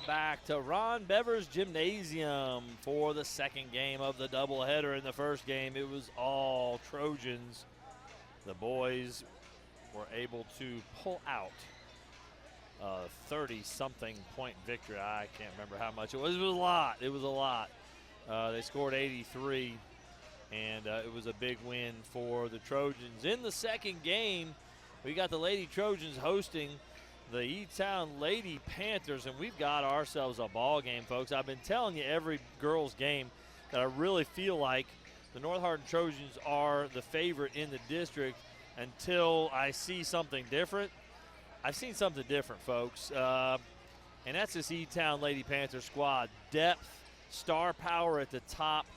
back to Ron Bevers Gymnasium for the second game of the doubleheader. In the first game, it was all Trojans. The boys were able to pull out a 30-something point victory. I can't remember how much it was. It was a lot. It was a lot. They scored 83, and it was a big win for the Trojans. In the second game, we got the Lady Trojans hosting the E-Town Lady Panthers, and we've got ourselves a ball game, folks. I've been telling you every girls game that I really feel like the North Hardin Trojans are the favorite in the district until I see something different. I've seen something different, folks, and that's this E-Town Lady Panther squad. Depth, star power at the top.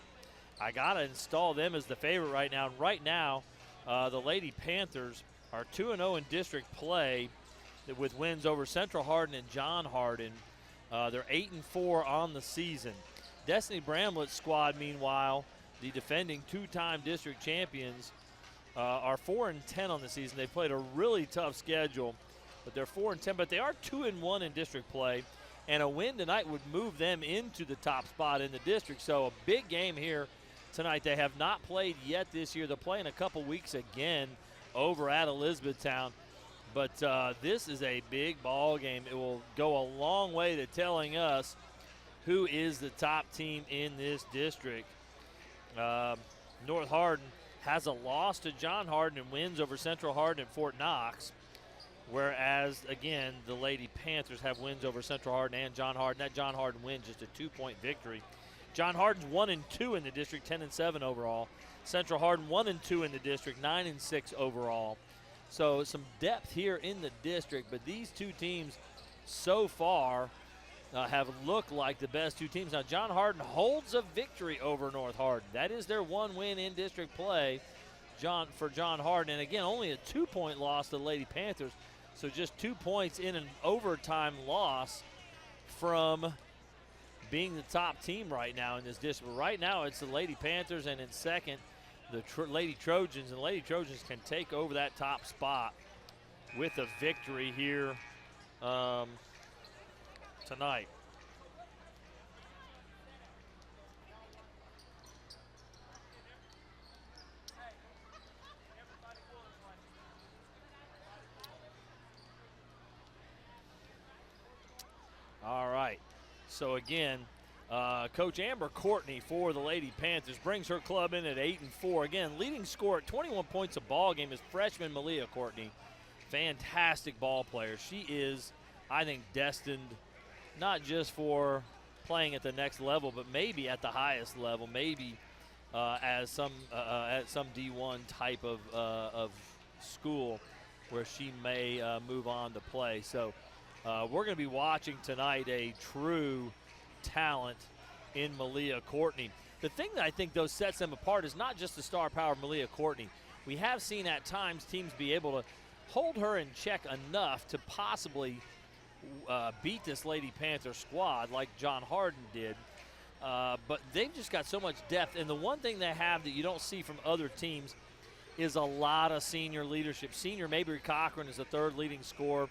I got to install them as the favorite right now. And right now, the Lady Panthers are 2-0 in district play with wins over Central Hardin and John Hardin. They're 8-4 on the season. Destiny Bramlett's squad, meanwhile, the defending two-time district champions, are 4-10 on the season. They played a really tough schedule, but they're 4-10. But they are 2-1 in district play, and a win tonight would move them into the top spot in the district. So a big game here tonight. They have not played yet this year. They'll play in a couple weeks again over at Elizabethtown. But this is a big ball game. It will go a long way to telling us who is the top team in this district. North Hardin has a loss to John Hardin and wins over Central Hardin and Fort Knox, whereas, again, the Lady Panthers have wins over Central Hardin and John Hardin. That John Hardin win just a 2-point victory. John Hardin's 1-2 in the district, 10-7 overall. Central Hardin 1-2 in the district, 9-6 overall. So some depth here in the district, but these two teams so far have looked like the best two teams. Now, John Hardin holds a victory over North Hardin. That is their one win in district play for John Hardin. And, again, only a 2-point loss to the Lady Panthers, so just 2 points in an overtime loss from being the top team right now in this district. Right now it's the Lady Panthers, and in second, the Lady Trojans, and Lady Trojans can take over that top spot with a victory here tonight. All right, so again, Coach Amber Courtney for the Lady Panthers brings her club in at 8-4. Again, leading scorer at 21 points a ball game is freshman Malia Courtney. Fantastic ball player. She is, I think, destined not just for playing at the next level, but maybe at the highest level, maybe at some D1 type of school where she may move on to play. So we're going to be watching tonight a true talent in Malia Courtney. The thing that I think, though, sets them apart is not just the star power of Malia Courtney. We have seen at times teams be able to hold her in check enough to possibly beat this Lady Panther squad like John Hardin did. But they've just got so much depth. And the one thing they have that you don't see from other teams is a lot of senior leadership. Senior Mabry Cochran is the third leading scorer.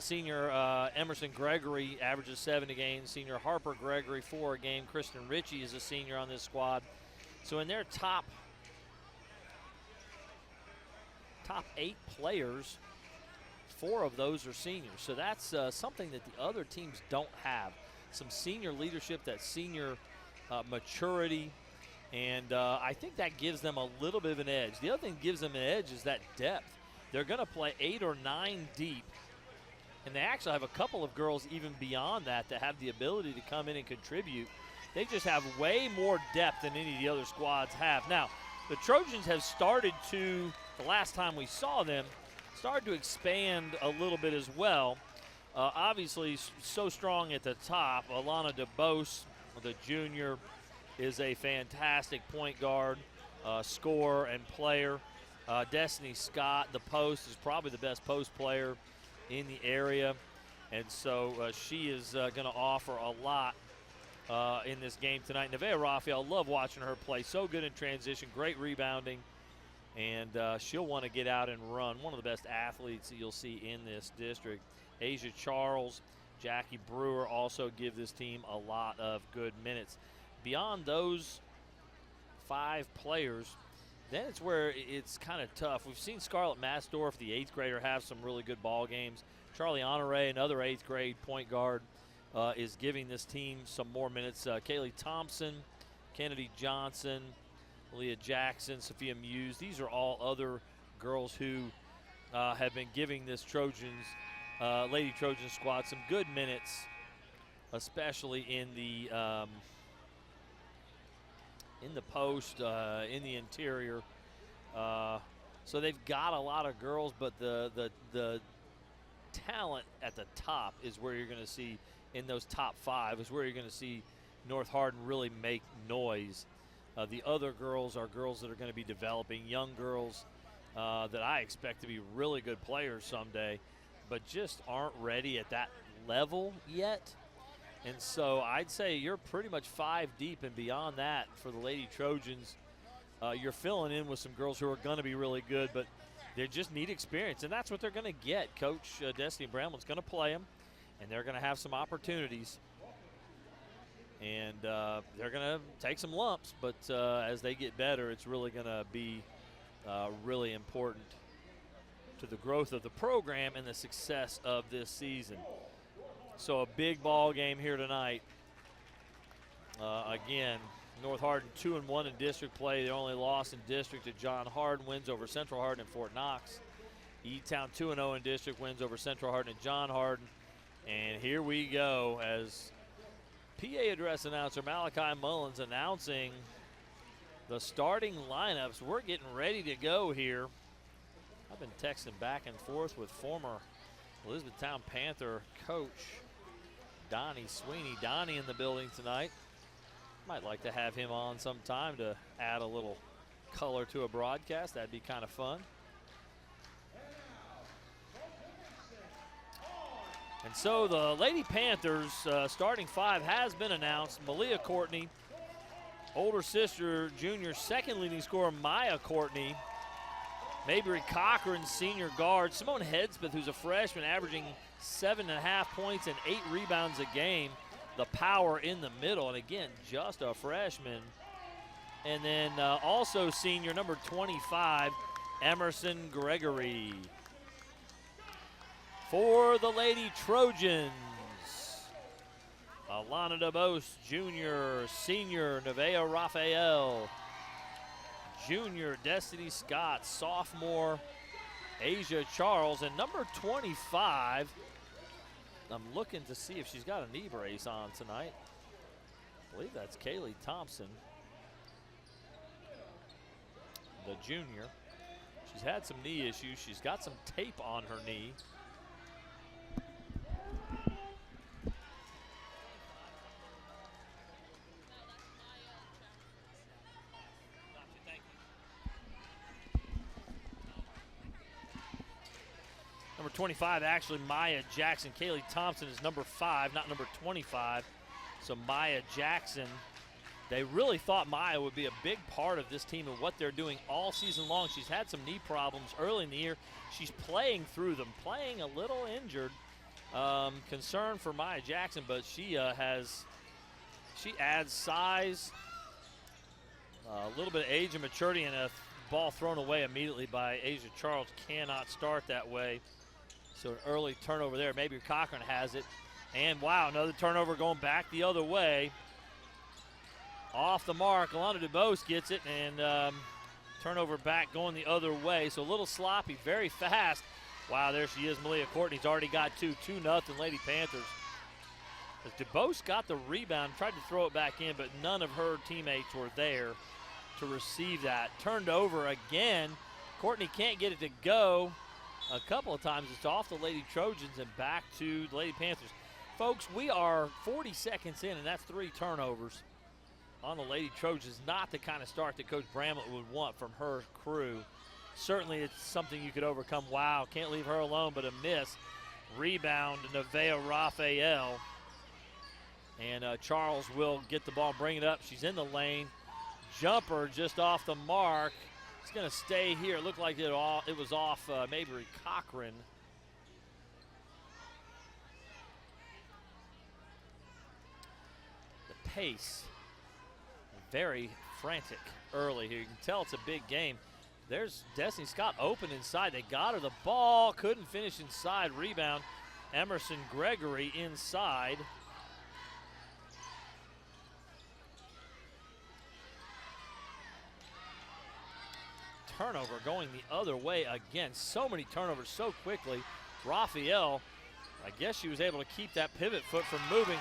Senior Emerson Gregory averages 7 a game. Senior Harper Gregory 4 a game. Kristen Ritchie is a senior on this squad. So in their top 8 players, 4 of those are seniors. So that's something that the other teams don't have. Some senior leadership, that senior maturity, and I think that gives them a little bit of an edge. The other thing that gives them an edge is that depth. They're going to play 8 or 9 deep. And they actually have a couple of girls even beyond that have the ability to come in and contribute. They just have way more depth than any of the other squads have. Now, the Trojans have started to, the last time we saw them, started to expand a little bit as well. Obviously, so strong at the top. Alana DeBose, the junior, is a fantastic point guard, scorer, and player. Destiny Scott, the post, is probably the best post player in the area, and so she is going to offer a lot in this game tonight. Nevaeh Raphael, love watching her play. So good in transition, great rebounding, and she'll want to get out and run. One of the best athletes that you'll see in this district. Asia Charles Jackie Brewer also give this team a lot of good minutes. Beyond those 5 players, then it's where it's kind of tough. We've seen Scarlett Masdorf, the 8th grader, have some really good ball games. Charlie Honore, another 8th grade point guard, is giving this team some more minutes. Kaylee Thompson, Kennedy Johnson, Leah Jackson, Sophia Muse. These are all other girls who have been giving this Lady Trojan squad some good minutes, especially in the post, in the interior. So they've got a lot of girls, but the talent at the top is where you're going to see, in those top 5, is where you're going to see North Hardin really make noise. The other girls are girls that are going to be developing, young girls that I expect to be really good players someday, but just aren't ready at that level yet. And so I'd say you're pretty much 5 deep, and beyond that for the Lady Trojans, you're filling in with some girls who are going to be really good, but they just need experience, and that's what they're going to get. Coach Destiny Bramlett's going to play them, and they're going to have some opportunities, and they're going to take some lumps, but as they get better, it's really going to be really important to the growth of the program and the success of this season. So a big ball game here tonight. Again, North Hardin 2-1 in district play. Their only loss in district to John Hardin, wins over Central Hardin and Fort Knox. E-Town 2-0 in district, wins over Central Hardin and John Hardin. And here we go as PA address announcer Malachi Mullins announcing the starting lineups. We're getting ready to go here. I've been texting back and forth with former Elizabethtown Panther coach Donnie Sweeney. Donnie in the building tonight. Might like to have him on sometime to add a little color to a broadcast. That'd be kind of fun. And so the Lady Panthers starting 5 has been announced. Malia Courtney, older sister, junior, second leading scorer Maya Courtney. Mayberry Cochran, senior guard. Simone Hedspeth, who's a freshman, averaging 7.5 points and 8 rebounds a game. The power in the middle, and again, just a freshman. And then also senior, number 25, Emerson Gregory. For the Lady Trojans, Alana DeBose, junior, senior, Nevaeh Raphael, junior, Destiny Scott, sophomore, Asia Charles, and number 25, I'm looking to see if she's got a knee brace on tonight. I believe that's Kaylee Thompson, the junior. She's had some knee issues. She's got some tape on her knee. Number 25, actually, Maya Jackson. Kaylee Thompson is number 5, not number 25. So Maya Jackson, they really thought Maya would be a big part of this team and what they're doing all season long. She's had some knee problems early in the year. She's playing through them, playing a little injured. Concern for Maya Jackson, but she adds size, a little bit of age and maturity, and a ball thrown away immediately by Asia Charles. Cannot start that way. So an early turnover there. Maybe Cochran has it. And wow, another turnover going back the other way. Off the mark, Alana DeBose gets it, and turnover back going the other way. So a little sloppy, very fast. Wow, there she is. Malia Courtney's already got 2-0 Lady Panthers. As DeBose got the rebound, tried to throw it back in, but none of her teammates were there to receive that. Turned over again. Courtney can't get it to go. A couple of times it's off the Lady Trojans and back to the Lady Panthers. Folks, we are 40 seconds in, and that's 3 turnovers on the Lady Trojans. Not the kind of start that Coach Bramlett would want from her crew. Certainly it's something you could overcome. Wow, can't leave her alone, but a miss. Rebound, Nevaeh Raphael. And Charles will get the ball and bring it up. She's in the lane. Jumper just off the mark. It's going to stay here. It looked like it was off Mayberry Cochran. pace. Very frantic early here. You can tell it's a big game. There's Destiny Scott open inside. They got her the ball, couldn't finish inside. Rebound, Emerson Gregory inside. Turnover going the other way again. So many turnovers so quickly. Raphael, I guess she was able to keep that pivot foot from moving.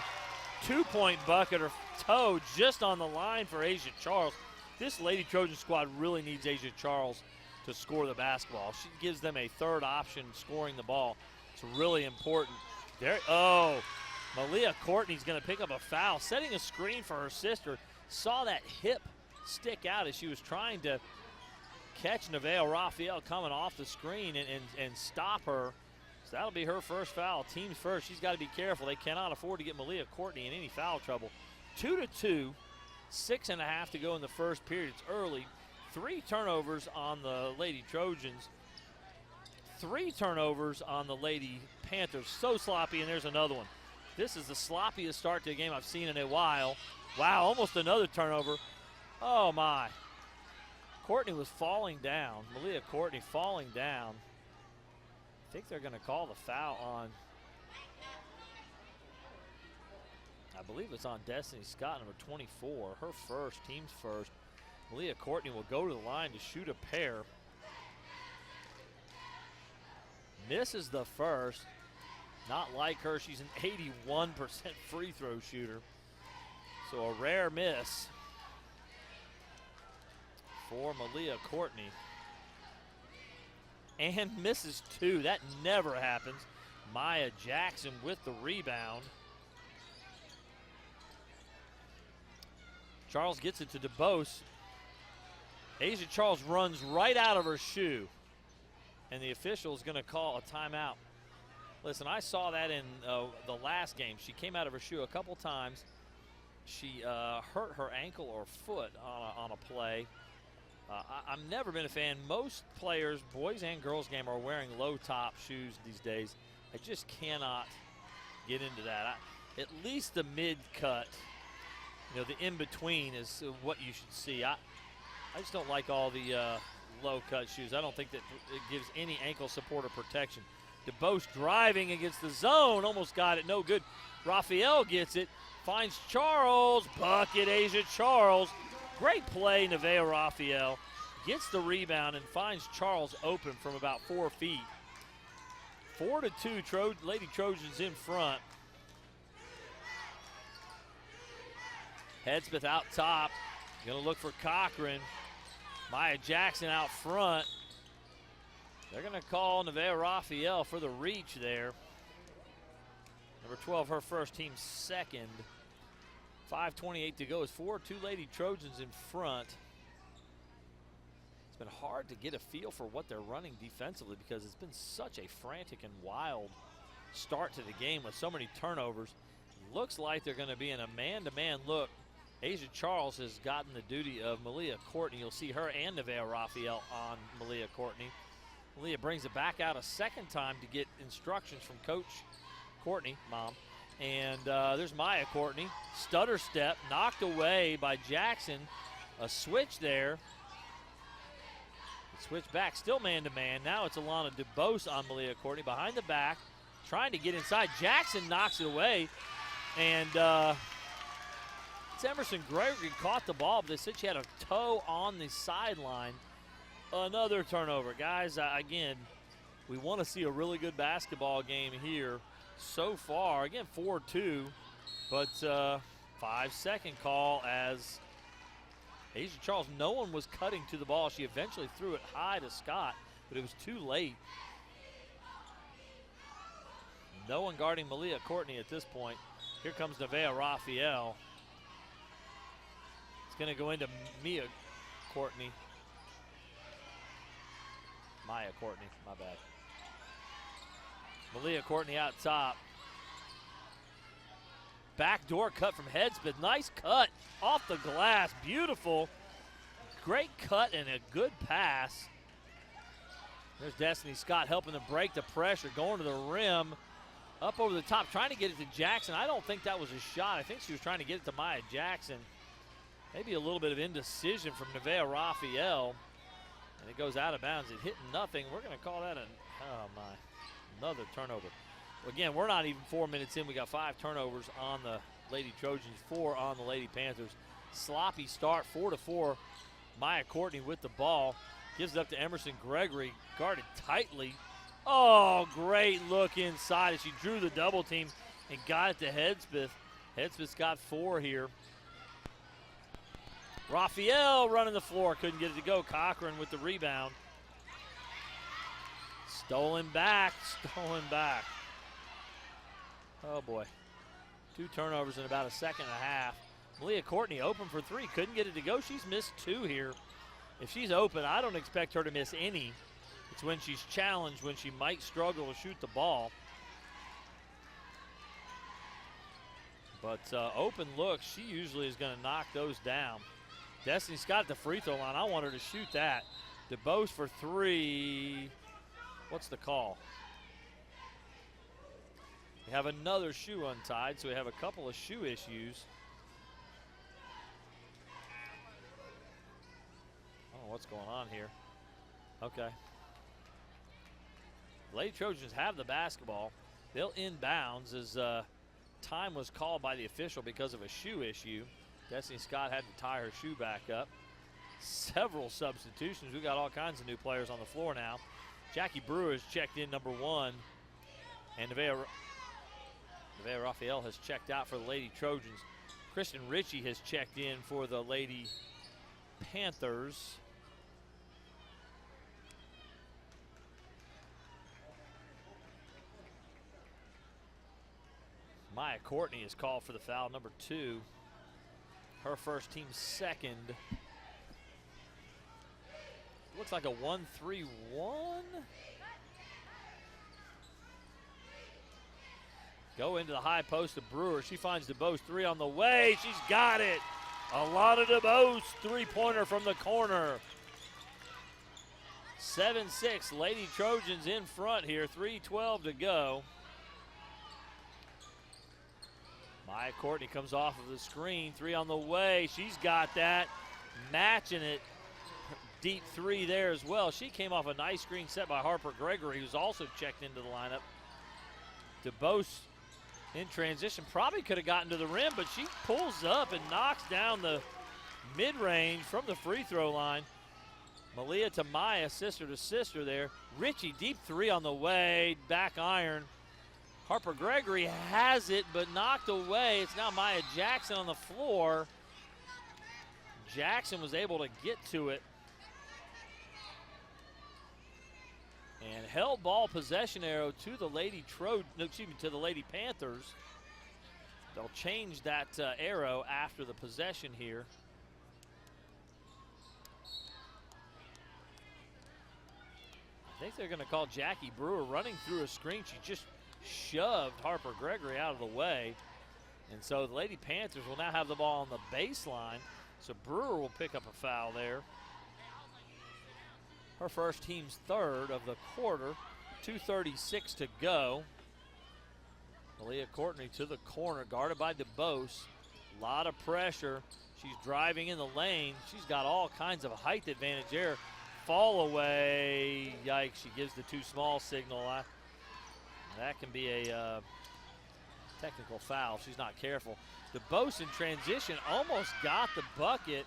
2-point bucket, her toe just on the line for Asia Charles. This Lady Trojan squad really needs Asia Charles to score the basketball. She gives them a third option scoring the ball. It's really important. There, oh, Malia Courtney's going to pick up a foul, setting a screen for her sister. Saw that hip stick out as she was trying to catch Nevaeh Raphael coming off the screen and stop her. So that'll be her first foul. Team's first. She's got to be careful. They cannot afford to get Malia Courtney in any foul trouble. 2-2, 6.5 to go in the first period. It's early. 3 turnovers on the Lady Trojans. 3 turnovers on the Lady Panthers. So sloppy, and there's another one. This is the sloppiest start to a game I've seen in a while. Wow, almost another turnover. Oh, my. Courtney was falling down. Malia Courtney falling down. I think they're going to call the foul on, I believe it's on Destiny Scott, number 24. Her first, team's first. Malia Courtney will go to the line to shoot a pair. Misses the first. Not like her, she's an 81% free throw shooter. So a rare miss for Malia Courtney. And misses 2. That never happens. Maya Jackson with the rebound. Charles gets it to DeBose. Asia Charles runs right out of her shoe. And the official is going to call a timeout. Listen, I saw that in the last game. She came out of her shoe a couple times. She hurt her ankle or foot on a play. I've never been a fan. Most players, boys and girls game, are wearing low-top shoes these days. I just cannot get into that. At least the mid-cut, you know, the in-between is what you should see. I just don't like all the low-cut shoes. I don't think that it gives any ankle support or protection. DeBose driving against the zone, almost got it, no good. Raphael gets it, finds Charles, bucket Asia Charles. Great play, Nevaeh Raphael gets the rebound and finds Charles open from about 4 feet. 4-2, Lady Trojans in front. Hedspeth out top, gonna look for Cochran. Maya Jackson out front. They're gonna call Nevaeh Raphael for the reach there. Number 12, her first, team second. 5:28 to go. It's 4-2 Lady Trojans in front. It's been hard to get a feel for what they're running defensively because it's been such a frantic and wild start to the game with so many turnovers. Looks like they're going to be in a man-to-man look. Asia Charles has gotten the duty of Malia Courtney. You'll see her and Nevaeh Raphael on Malia Courtney. Malia brings it back out a second time to get instructions from Coach Courtney, Mom. And there's Maya Courtney. Stutter step, knocked away by Jackson. A switch there. Switch back, still man-to-man. Now it's Alana DeBose on Malia Courtney behind the back, trying to get inside. Jackson knocks it away. And it's Emerson Gregory caught the ball, but they said she had a toe on the sideline. Another turnover. Guys, again, we want to see a really good basketball game here. So far, again, 4-2, but 5-second call as Asia Charles, no one was cutting to the ball. She eventually threw it high to Scott, but it was too late. No one guarding Malia Courtney at this point. Here comes Nevaeh Raphael. It's going to go into Maya Courtney, my bad. Malia Courtney out top. Backdoor cut from Hedspeth. Nice cut off the glass. Beautiful. Great cut and a good pass. There's Destiny Scott helping to break the pressure, going to the rim. Up over the top, trying to get it to Jackson. I don't think that was a shot. I think she was trying to get it to Maya Jackson. Maybe a little bit of indecision from Nevaeh Raphael. And it goes out of bounds. It hit nothing. We're going to call that another turnover. Again, we're not even 4 minutes in. We got 5 turnovers on the Lady Trojans, 4 on the Lady Panthers. Sloppy start, 4-4. Maya Courtney with the ball. Gives it up to Emerson Gregory, guarded tightly. Oh, great look inside as she drew the double team and got it to Hedspeth. Hedspeth's got 4 here. Raphael running the floor, couldn't get it to go. Cochran with the rebound. Stolen back. Oh boy. 2 turnovers in about a second and a half. Malia Courtney open for 3, couldn't get it to go. She's missed 2 here. If she's open, I don't expect her to miss any. It's when she's challenged, when she might struggle to shoot the ball. But open looks, she usually is going to knock those down. Destiny Scott at the free throw line. I want her to shoot that. DeBose for 3. What's the call? We have another shoe untied, so we have a couple of shoe issues. Oh, what's going on here? Okay. Lady Trojans have the basketball. They'll inbounds as time was called by the official because of a shoe issue. Destiny Scott had to tie her shoe back up. Several substitutions. We got all kinds of new players on the floor now. Jackie Brewer has checked in number 1. And Nevaeh Raphael has checked out for the Lady Trojans. Kristen Ritchie has checked in for the Lady Panthers. Maya Courtney is called for the foul, number 2. Her first, team second. Looks like a 1-3-1. Go into the high post of Brewer. She finds DeBose, 3 on the way. She's got it. Alana DeBose, 3-pointer from the corner. 7-6, Lady Trojans in front here, 3:12 to go. Maya Courtney comes off of the screen, 3 on the way. She's got that, matching it. Deep 3 there as well. She came off a nice screen set by Harper Gregory, who's also checked into the lineup. DeBose in transition, probably could have gotten to the rim, but she pulls up and knocks down the mid-range from the free throw line. Malia to Maya, sister to sister there. Ritchie, deep 3 on the way, back iron. Harper Gregory has it, but knocked away. It's now Maya Jackson on the floor. Jackson was able to get to it. And held ball possession arrow to the Lady Panthers. They'll change that arrow after the possession here. I think they're going to call Jackie Brewer running through a screen. She just shoved Harper Gregory out of the way. And so the Lady Panthers will now have the ball on the baseline. So Brewer will pick up a foul there. Her first, team's third of the quarter. 2:36 to go. Malia Courtney to the corner, guarded by DeBose. A lot of pressure. She's driving in the lane. She's got all kinds of height advantage there. Fall away. Yikes, she gives the too small signal. That can be a technical foul if she's not careful. DeBose in transition almost got the bucket.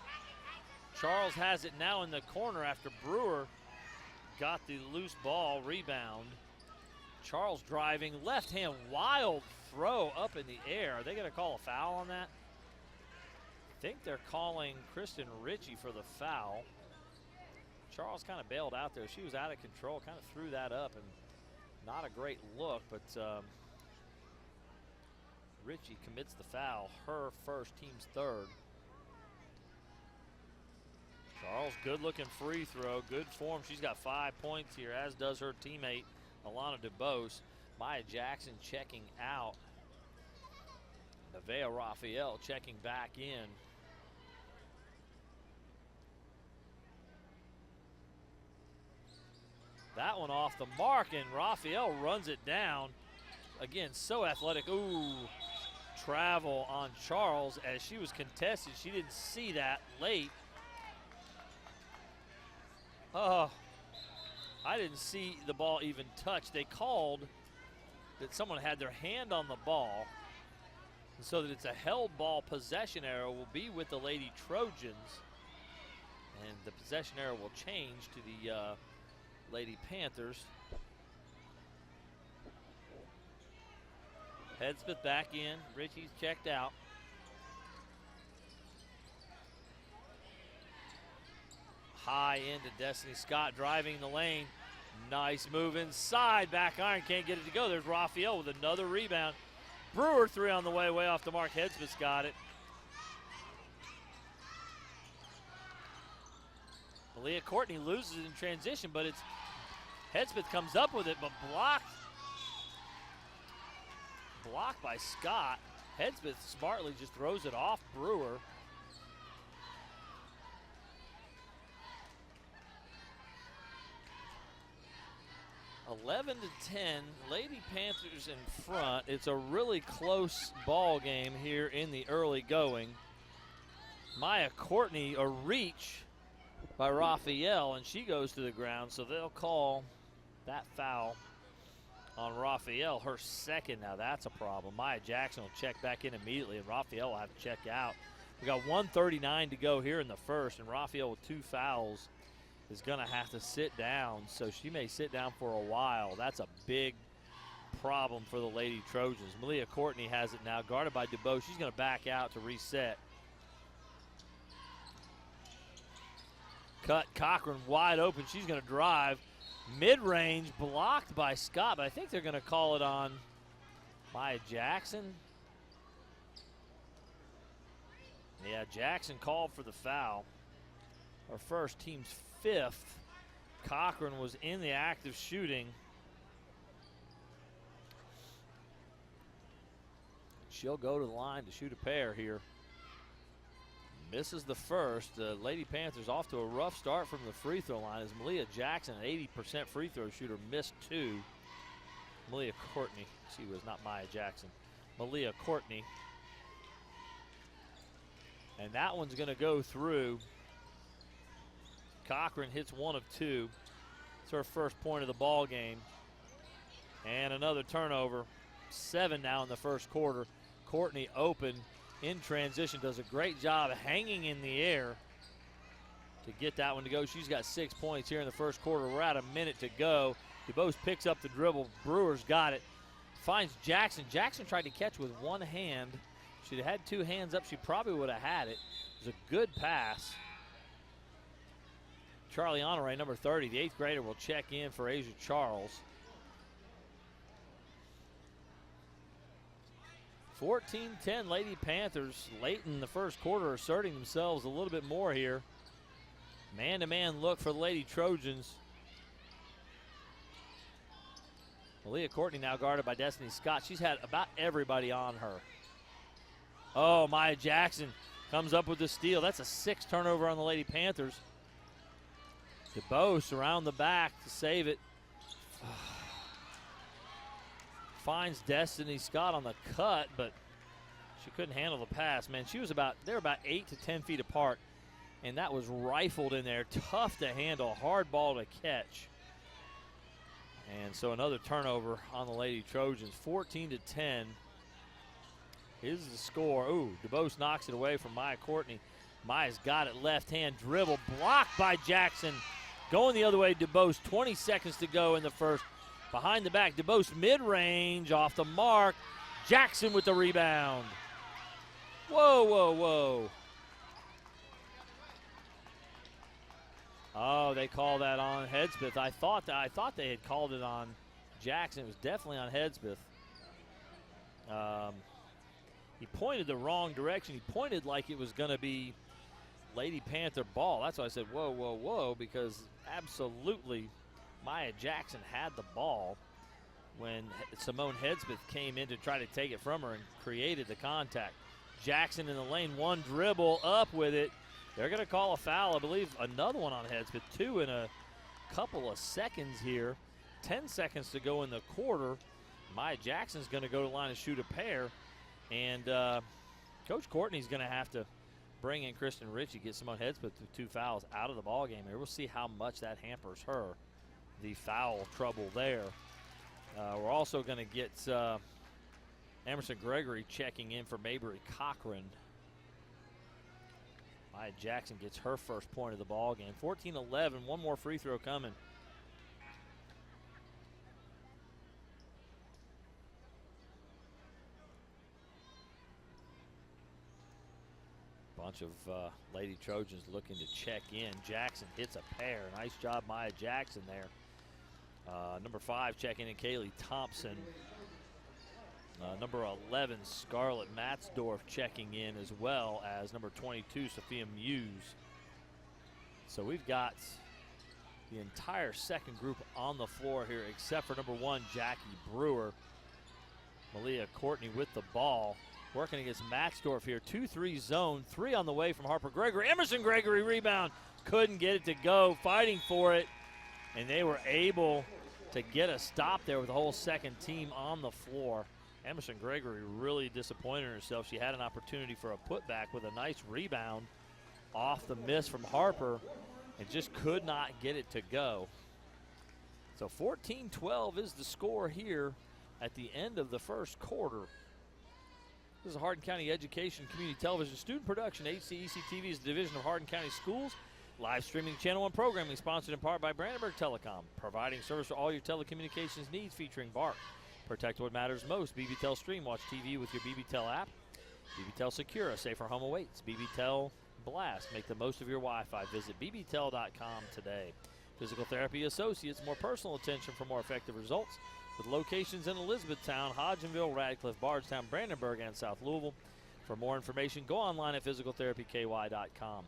Charles has it now in the corner after Brewer got the loose ball rebound. Charles driving, left hand wild throw up in the air. Are they going to call a foul on that? I think they're calling Kristen Ritchie for the foul. Charles kind of bailed out there. She was out of control, kind of threw that up, and not a great look, but Ritchie commits the foul. Her first, team's third. Charles, good looking free throw, good form. She's got 5 points here, as does her teammate, Alana DeBose. Maya Jackson checking out. Nevaeh Raphael checking back in. That one off the mark, and Raphael runs it down. again, so athletic. Ooh, travel on Charles as she was contested. She didn't see that late. Oh, I didn't see the ball even touch. They called that someone had their hand on the ball, so that it's a held ball. Possession arrow will be with the Lady Trojans, and the possession arrow will change to the Lady Panthers. Headsmith back in. Richie's checked out. High into Destiny Scott driving the lane. Nice move inside. Back iron, can't get it to go. There's Raphael with another rebound. Brewer 3 on the way off the mark. Headsmith's got it. Malia Courtney loses in transition, but it's Headsmith comes up with it, but blocked by Scott. Headsmith smartly just throws it off Brewer. (11-10), Lady Panthers in front. It's a really close ball game here in the early going. Maya Courtney, a reach by Raphael, and she goes to the ground, so they'll call that foul on Raphael, her second. Now that's a problem. Maya Jackson will check back in immediately, and Raphael will have to check out. We got 1:39 to go here in the first, and Raphael with 2 fouls is going to have to sit down, so she may sit down for a while. That's a big problem for the Lady Trojans. Malia Courtney has it now, guarded by DeBow. She's going to back out to reset. Cut, Cochran wide open. She's going to drive. Mid-range blocked by Scott, but I think they're going to call it on Maya Jackson. Yeah, Jackson called for the foul. Our first, team's 5th. Cochran was in the act of shooting. She'll go to the line to shoot a pair here. Misses the first. The Lady Panthers off to a rough start from the free throw line as Malia Jackson, an 80% free throw shooter, missed 2. Malia Courtney, she was not Maya Jackson. Malia Courtney. And that one's going to go through. Cochran hits 1 of 2. It's her first point of the ball game. And another turnover. 7 now in the first quarter. Courtney open in transition, does a great job hanging in the air to get that one to go. She's got 6 points here in the first quarter. We're at a minute to go. DeBose picks up the dribble. Brewer's got it. Finds Jackson. Jackson tried to catch with one hand. If she'd had 2 hands up, she probably would have had it. It was a good pass. Charlie Honore, number 30, the 8th grader, will check in for Asia Charles. 14-10 Lady Panthers late in the first quarter, asserting themselves a little bit more here. Man-to-man look for the Lady Trojans. Malia Courtney now guarded by Destiny Scott. She's had about everybody on her. Oh, Maya Jackson comes up with the steal. That's a 6th turnover on the Lady Panthers. DeBose around the back to save it. Finds Destiny Scott on the cut, but she couldn't handle the pass. Man, they're about 8 to 10 feet apart, and that was rifled in there. Tough to handle, hard ball to catch. And so another turnover on the Lady Trojans. 14-10 is the score. Ooh, DeBose knocks it away from Maya Courtney. Maya's got it, left hand dribble, blocked by Jackson. Going the other way, DeBose, 20 seconds to go in the first. Behind the back, DeBose mid-range off the mark. Jackson with the rebound. Whoa, whoa, whoa. Oh, they call that on Headsmith. I thought they had called it on Jackson. It was definitely on Headsmith. He pointed the wrong direction. He pointed like it was going to be Lady Panther ball. That's why I said whoa, whoa, whoa, because absolutely Maya Jackson had the ball when Simone Headsmith came in to try to take it from her and created the contact. Jackson in the lane, 1 dribble, up with it. They're going to call a foul, I believe another one on Headsmith, 2 in a couple of seconds here. 10 seconds to go in the quarter. Maya Jackson's going to go to the line and shoot a pair. And Coach Courtney's going to have to bring in Kristen Ritchie, get Simone Hedspeth with 2 fouls out of the ball game here. We'll see how much that hampers her, the foul trouble there. We're also going to get Emerson Gregory checking in for Mabry Cochran. Maya Jackson gets her first point of the ball game. 14-11, one more free throw coming. Bunch of Lady Trojans looking to check in. Jackson hits a pair. Nice job, Maya Jackson there. Number 5 checking in, Kaylee Thompson. Number 11, Scarlett Matzdorf checking in, as well as number 22, Sophia Muse. So we've got the entire second group on the floor here, except for number 1, Jackie Brewer. Malia Courtney with the ball, working against Matzdorf here. 2-3 zone, 3 on the way from Harper Gregory. Emerson Gregory rebound, couldn't get it to go, fighting for it, and they were able to get a stop there with the whole second team on the floor. Emerson Gregory really disappointed herself. She had an opportunity for a putback with a nice rebound off the miss from Harper and just could not get it to go. So 14-12 is the score here at the end of the first quarter. This is a Hardin County Education Community Television student production. HCEC-TV is the division of Hardin County Schools. Live streaming channel and programming sponsored in part by Brandenburg Telecom, providing service for all your telecommunications needs, featuring BART. Protect what matters most. BBTEL Stream. Watch TV with your BBTEL app. BBTEL Secure. A safer home awaits. BBTEL Blast. Make the most of your Wi-Fi. Visit bbtel.com today. Physical Therapy Associates. More personal attention for more effective results. With locations in Elizabethtown, Hodgenville, Radcliffe, Bardstown, Brandenburg, and South Louisville. For more information, go online at physicaltherapyky.com.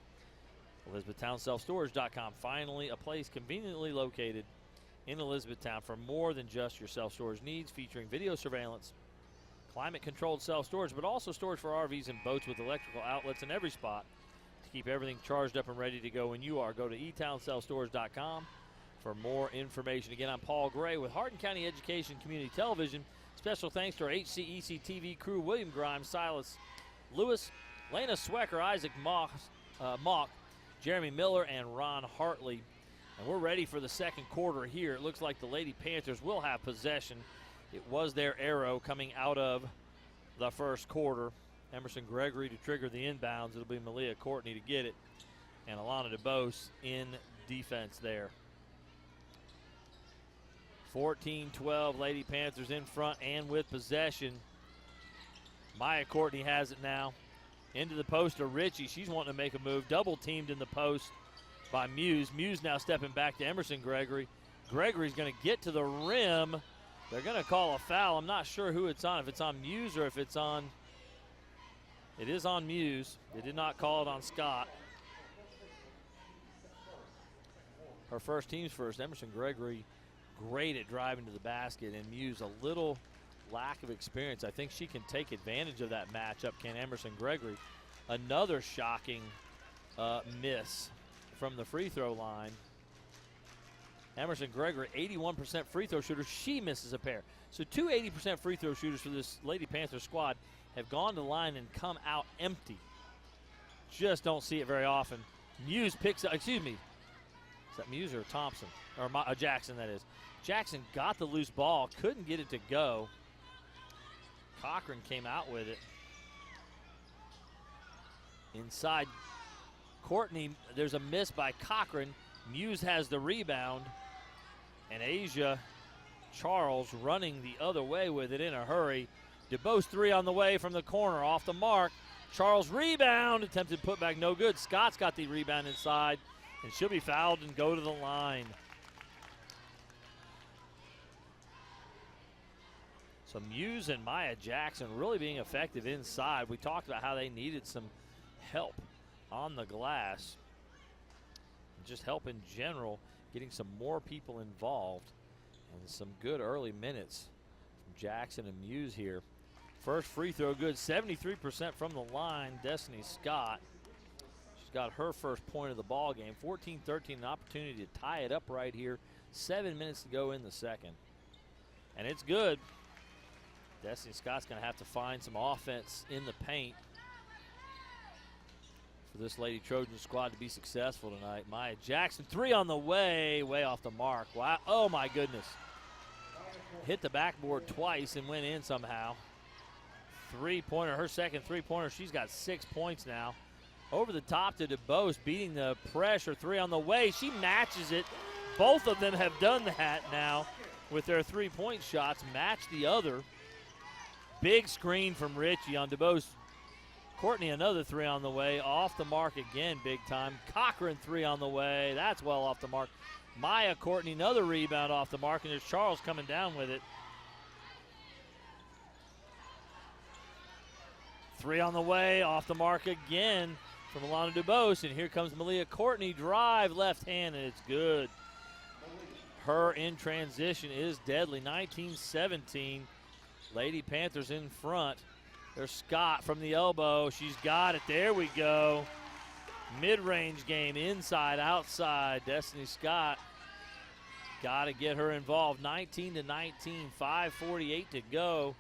ElizabethtownSelfStorage.com. Finally, a place conveniently located in Elizabethtown for more than just your self-storage needs, featuring video surveillance, climate-controlled self-storage, but also storage for RVs and boats with electrical outlets in every spot to keep everything charged up and ready to go when you are. Go to etownselfstorage.com for more information. Again, I'm Paul Gray with Hardin County Education Community Television. Special thanks to our HCEC-TV crew, William Grimes, Silas Lewis, Lena Swecker, Isaac Mock, Jeremy Miller, and Ron Hartley. And we're ready for the second quarter here. It looks like the Lady Panthers will have possession. It was their arrow coming out of the first quarter. Emerson Gregory to trigger the inbounds. It'll be Malia Courtney to get it. And Alana DeBose in defense there. 14-12, Lady Panthers in front and with possession. Maya Courtney has it now. Into the post to Ritchie. She's wanting to make a move. Double teamed in the post by Muse. Muse now stepping back to Emerson Gregory. Gregory's going to get to the rim. They're going to call a foul. I'm not sure who it's on, if it's on Muse or if it's on. It is on Muse. They did not call it on Scott. Her first team's first. Emerson Gregory great at driving to the basket, and Muse a little lack of experience. I think she can take advantage of that matchup, can Emerson Gregory. Another shocking miss from the free throw line. Emerson Gregory, 81% free throw shooter. She misses a pair. So two 80% free throw shooters for this Lady Panther squad have gone to the line and come out empty. Just don't see it very often. Muse picks up, excuse me, is that Muse or Thompson? Or Jackson, that is. Jackson got the loose ball, couldn't get it to go. Cochran came out with it. Inside Courtney, there's a miss by Cochran. Muse has the rebound. And Asia Charles running the other way with it in a hurry. DeBose three on the way from the corner, off the mark. Charles rebound, attempted putback, no good. Scott's got the rebound inside, and she'll be fouled and go to the line. So Muse and Maya Jackson really being effective inside. We talked about how they needed some help on the glass. And just help in general, getting some more people involved. And some good early minutes from Jackson and Muse here. First free throw good, 73% from the line, Destiny Scott. She's got her first point of the ball game. 14-13, an opportunity to tie it up right here. 7 minutes to go in the second. And it's good. Destiny Scott's going to have to find some offense in the paint for this Lady Trojan squad to be successful tonight. Maya Jackson, 3 on the way off the mark. Wow, oh my goodness. Hit the backboard twice and went in somehow. Three-pointer, her second three-pointer. She's got 6 points now. Over the top to DeBose, beating the pressure. 3 on the way. She matches it. Both of them have done that now with their three-point shots. Match the other. Big screen from Richie on DeBose. Courtney, another 3 on the way. Off the mark again, big time. Cochran, 3 on the way. That's well off the mark. Maya Courtney, another rebound off the mark, and there's Charles coming down with it. 3 on the way, off the mark again from Alana DuBose, and here comes Malia Courtney, drive, left hand, and it's good. Her in transition is deadly, 19-17. Lady Panthers in front. There's Scott from the elbow, she's got it, there we go. Mid-range game, inside, outside. Destiny Scott got to get her involved. 19-19, 5:48 to go.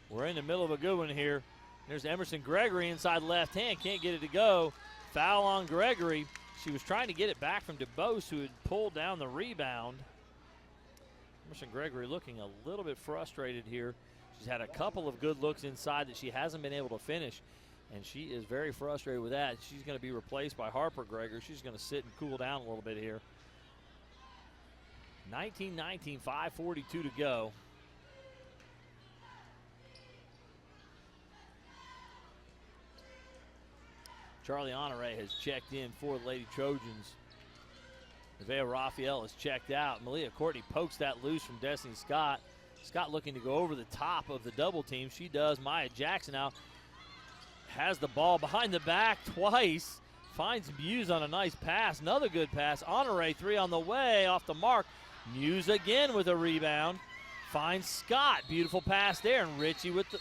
We're in the middle of a good one here. There's Emerson Gregory inside left hand, can't get it to go. Foul on Gregory. She was trying to get it back from DeBose, who had pulled down the rebound. Emerson Gregory looking a little bit frustrated here. She's had a couple of good looks inside that she hasn't been able to finish, and she is very frustrated with that. She's going to be replaced by Harper Gregory. She's going to sit and cool down a little bit here. 19-19, 5:42 to go. Charlie Honore has checked in for the Lady Trojans. Nevaeh Raphael has checked out. Malia Courtney pokes that loose from Destiny Scott. Scott looking to go over the top of the double team. She does. Maya Jackson now has the ball behind the back twice. Finds Muse on a nice pass. Another good pass. Honore, 3 on the way, off the mark. Muse again with a rebound. Finds Scott. Beautiful pass there. And Richie with the...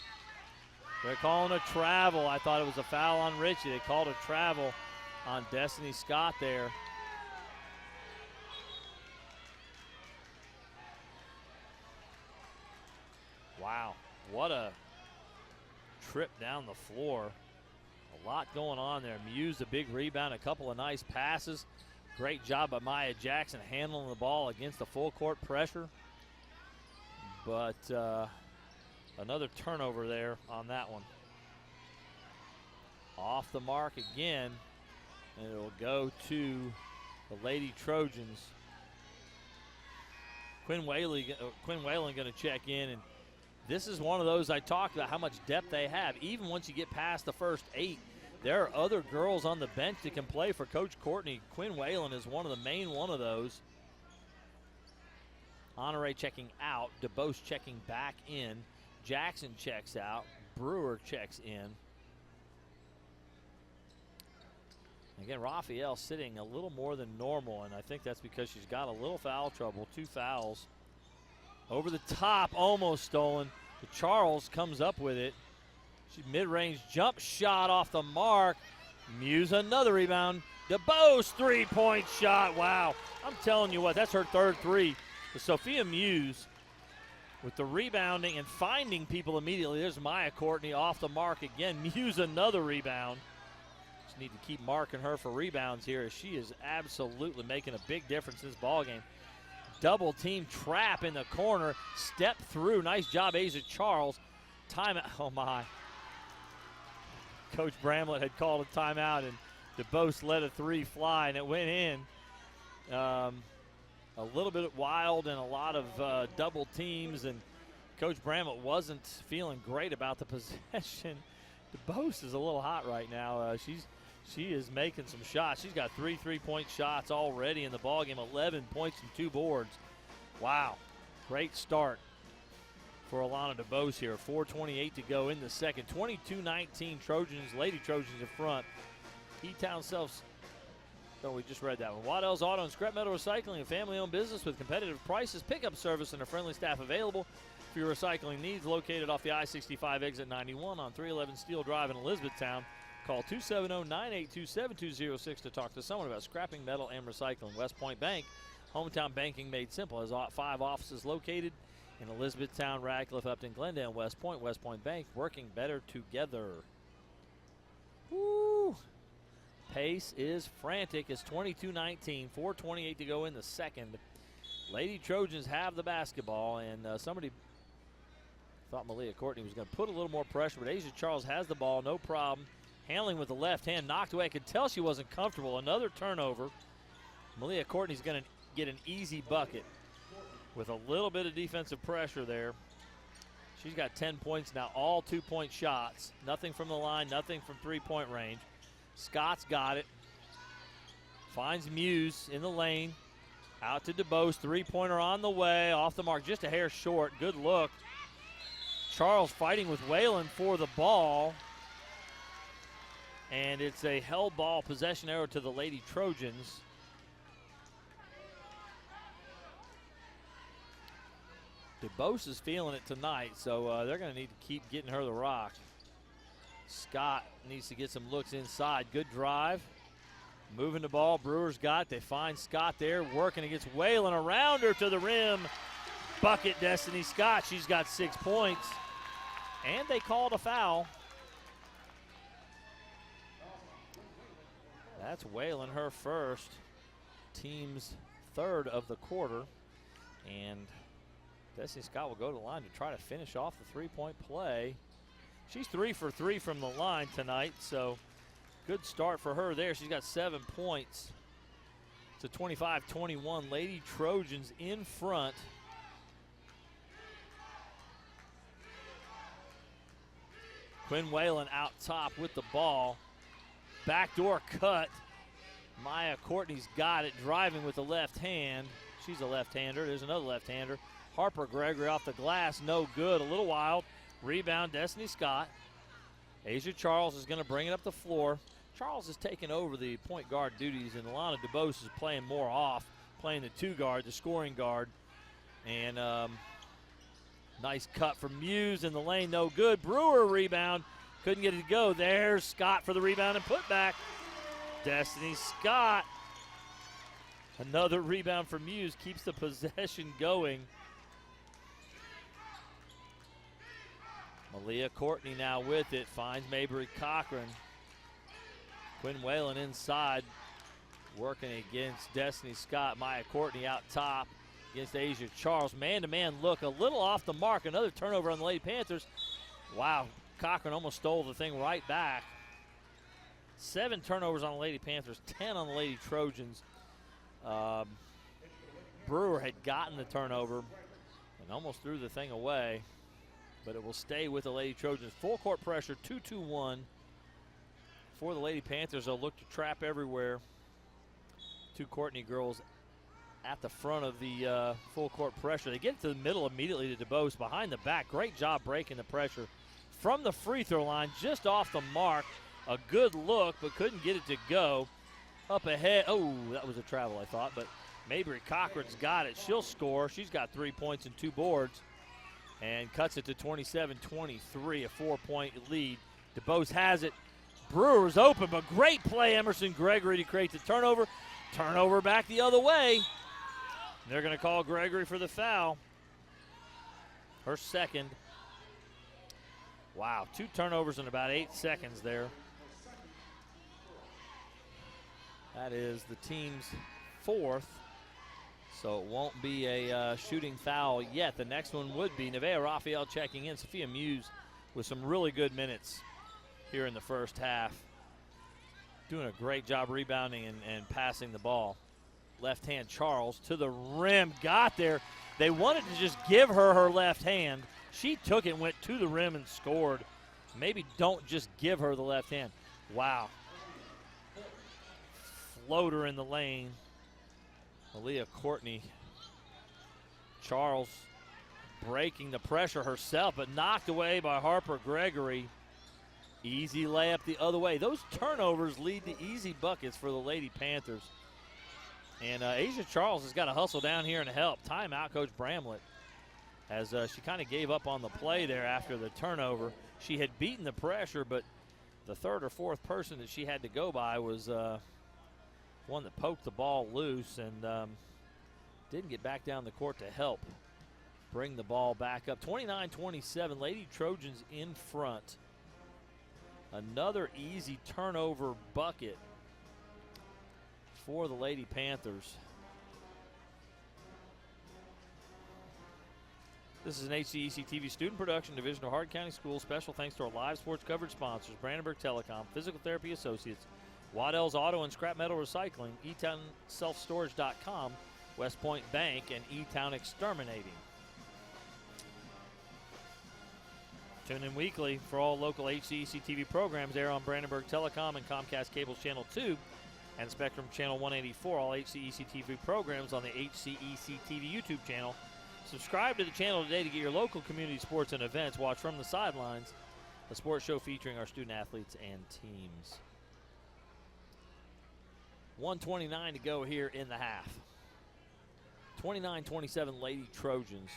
They're calling a travel. I thought it was a foul on Richie. They called a travel on Destiny Scott there. Wow, what a trip down the floor. A lot going on there. Muse, a big rebound, a couple of nice passes. Great job by Maya Jackson handling the ball against the full court pressure. But another turnover there on that one. Off the mark again, and it will go to the Lady Trojans. Quinn Whalen going to check in, and this is one of those I talked about, how much depth they have. Even once you get past the first 8, there are other girls on the bench that can play for Coach Courtney. Quinn Whalen is one of the main one of those. Honore checking out, DeBose checking back in, Jackson checks out, Brewer checks in. Again, Raphael sitting a little more than normal, and I think that's because she's got a little foul trouble. 2 fouls. Over the top, almost stolen. But Charles comes up with it. Mid-range jump shot off the mark. Muse another rebound. DeBose 3-point shot. Wow. I'm telling you what, that's her third 3. But Sophia Muse with the rebounding and finding people immediately. There's Maya Courtney off the mark again. Muse another rebound. Just need to keep marking her for rebounds here, as she is absolutely making a big difference in this ballgame. Double team trap in the corner. Step through. Nice job, Asia Charles. Timeout. Oh, my. Coach Bramlett had called a timeout, and DeBose let a 3 fly, and it went in. A little bit wild and a lot of double teams, and Coach Bramlett wasn't feeling great about the possession. DeBose is a little hot right now. She is making some shots. She's got 3 3-point shots already in the ballgame, 11 points and 2 boards. Wow, great start for Alana DeBose here. 4:28 to go in the second. 22-19 Trojans, Lady Trojans in front. E-Town Selfs. Oh, we just read that one. Waddell's Auto and Scrap Metal Recycling, a family-owned business with competitive prices, pickup service, and a friendly staff available for your recycling needs. Located off the I-65 exit 91 on 311 Steel Drive in Elizabethtown. Call 270-982-7206 to talk to someone about scrapping metal and recycling. West Point Bank, hometown banking made simple, has 5 offices located And Elizabethtown, Radcliffe, Upton, Glendale, and West Point Bank working better together. Woo! Pace is frantic. It's 22-19, 4:28 to go in the second. Lady Trojans have the basketball, and somebody thought Malia Courtney was going to put a little more pressure, but Asia Charles has the ball, no problem. Handling with the left hand, knocked away. I could tell she wasn't comfortable. Another turnover. Malia Courtney's going to get an easy bucket with a little bit of defensive pressure there. She's got 10 points now, all 2-point shots. Nothing from the line, nothing from three-point range. Scott's got it. Finds Muse in the lane. Out to DeBose, three-pointer on the way, off the mark, just a hair short. Good look. Charles fighting with Whalen for the ball. And it's a held ball possession error to the Lady Trojans. DeBose is feeling it tonight, so they're going to need to keep getting her the rock. Scott needs to get some looks inside. Good drive. Moving the ball. Brewers got it. They find Scott there working against Whalen. Around her to the rim. Bucket, Destiny Scott. She's got 6 points. And they called a foul. That's Whalen, her first. Team's third of the quarter. And Destiny Scott will go to the line to try to finish off the three-point play. She's 3 for 3 from the line tonight, so good start for her there. She's got 7 points. It's a 25-21. Lady Trojans in front. Quinn Whalen out top with the ball. Backdoor cut. Maya Courtney's got it, driving with the left hand. She's a left-hander. There's another left-hander. Harper Gregory off the glass, no good. A little wild. Rebound, Destiny Scott. Asia Charles is going to bring it up the floor. Charles has taken over the point guard duties, and Alana DeBose is playing more off, playing the two guard, the scoring guard. And nice cut from Muse in the lane, no good. Brewer rebound, couldn't get it to go. There's Scott for the rebound and put back. Destiny Scott. Another rebound for Muse, keeps the possession going. Malia Courtney now with it, finds Mabry Cochran. Quinn Whalen inside, working against Destiny Scott. Maya Courtney out top against Asia Charles. Man-to-man look, a little off the mark. Another turnover on the Lady Panthers. Wow, Cochran almost stole the thing right back. 7 turnovers on the Lady Panthers, 10 on the Lady Trojans. Brewer had gotten the turnover and almost threw the thing away, but it will stay with the Lady Trojans. Full court pressure, 2-2-1 for the Lady Panthers. They'll look to trap everywhere. Two Courtney girls at the front of the full court pressure. They get to the middle immediately to DeBose. Behind the back, great job breaking the pressure. From the free throw line, just off the mark. A good look, but couldn't get it to go. Up ahead, oh, that was a travel, I thought, but Mabry Cochran's got it. She'll score. She's got 3 points and 2 boards and cuts it to 27-23, a 4-point lead. DeBose has it. Brewers open, but great play, Emerson Gregory, to create the turnover. Turnover back the other way. They're going to call Gregory for the foul. Her second. Wow, 2 turnovers in about 8 seconds there. That is the team's 4th, so it won't be a shooting foul yet. The next one would be Nevaeh Raphael checking in. Sophia Muse with some really good minutes here in the first half. Doing a great job rebounding and passing the ball. Left hand Charles to the rim, got there. They wanted to just give her left hand. She took it, went to the rim and scored. Maybe don't just give her the left hand. Wow. Floater in the lane. Malia Courtney. Charles breaking the pressure herself, but knocked away by Harper Gregory. Easy layup the other way. Those turnovers lead to easy buckets for the Lady Panthers. And Asia Charles has got to hustle down here and help. Timeout, Coach Bramlett, as she kind of gave up on the play there after the turnover. She had beaten the pressure, but the third or fourth person that she had to go by was one that poked the ball loose and didn't get back down the court to help bring the ball back up. 29-27, Lady Trojans in front. Another easy turnover bucket for the Lady Panthers. This is an HCEC-TV student production, Division of Hardin County Schools. Special thanks to our live sports coverage sponsors, Brandenburg Telecom, Physical Therapy Associates, Waddell's Auto and Scrap Metal Recycling, eTownSelfStorage.com, West Point Bank, and eTown Exterminating. Tune in weekly for all local HCEC-TV programs. Air on Brandenburg Telecom and Comcast Cable's Channel 2 and Spectrum Channel 184. All HCEC-TV programs on the HCEC-TV YouTube channel. Subscribe to the channel today to get your local community sports and events. Watch From the Sidelines, a sports show featuring our student athletes and teams. 1:29 to go here in the half. 29-27 Lady Trojans.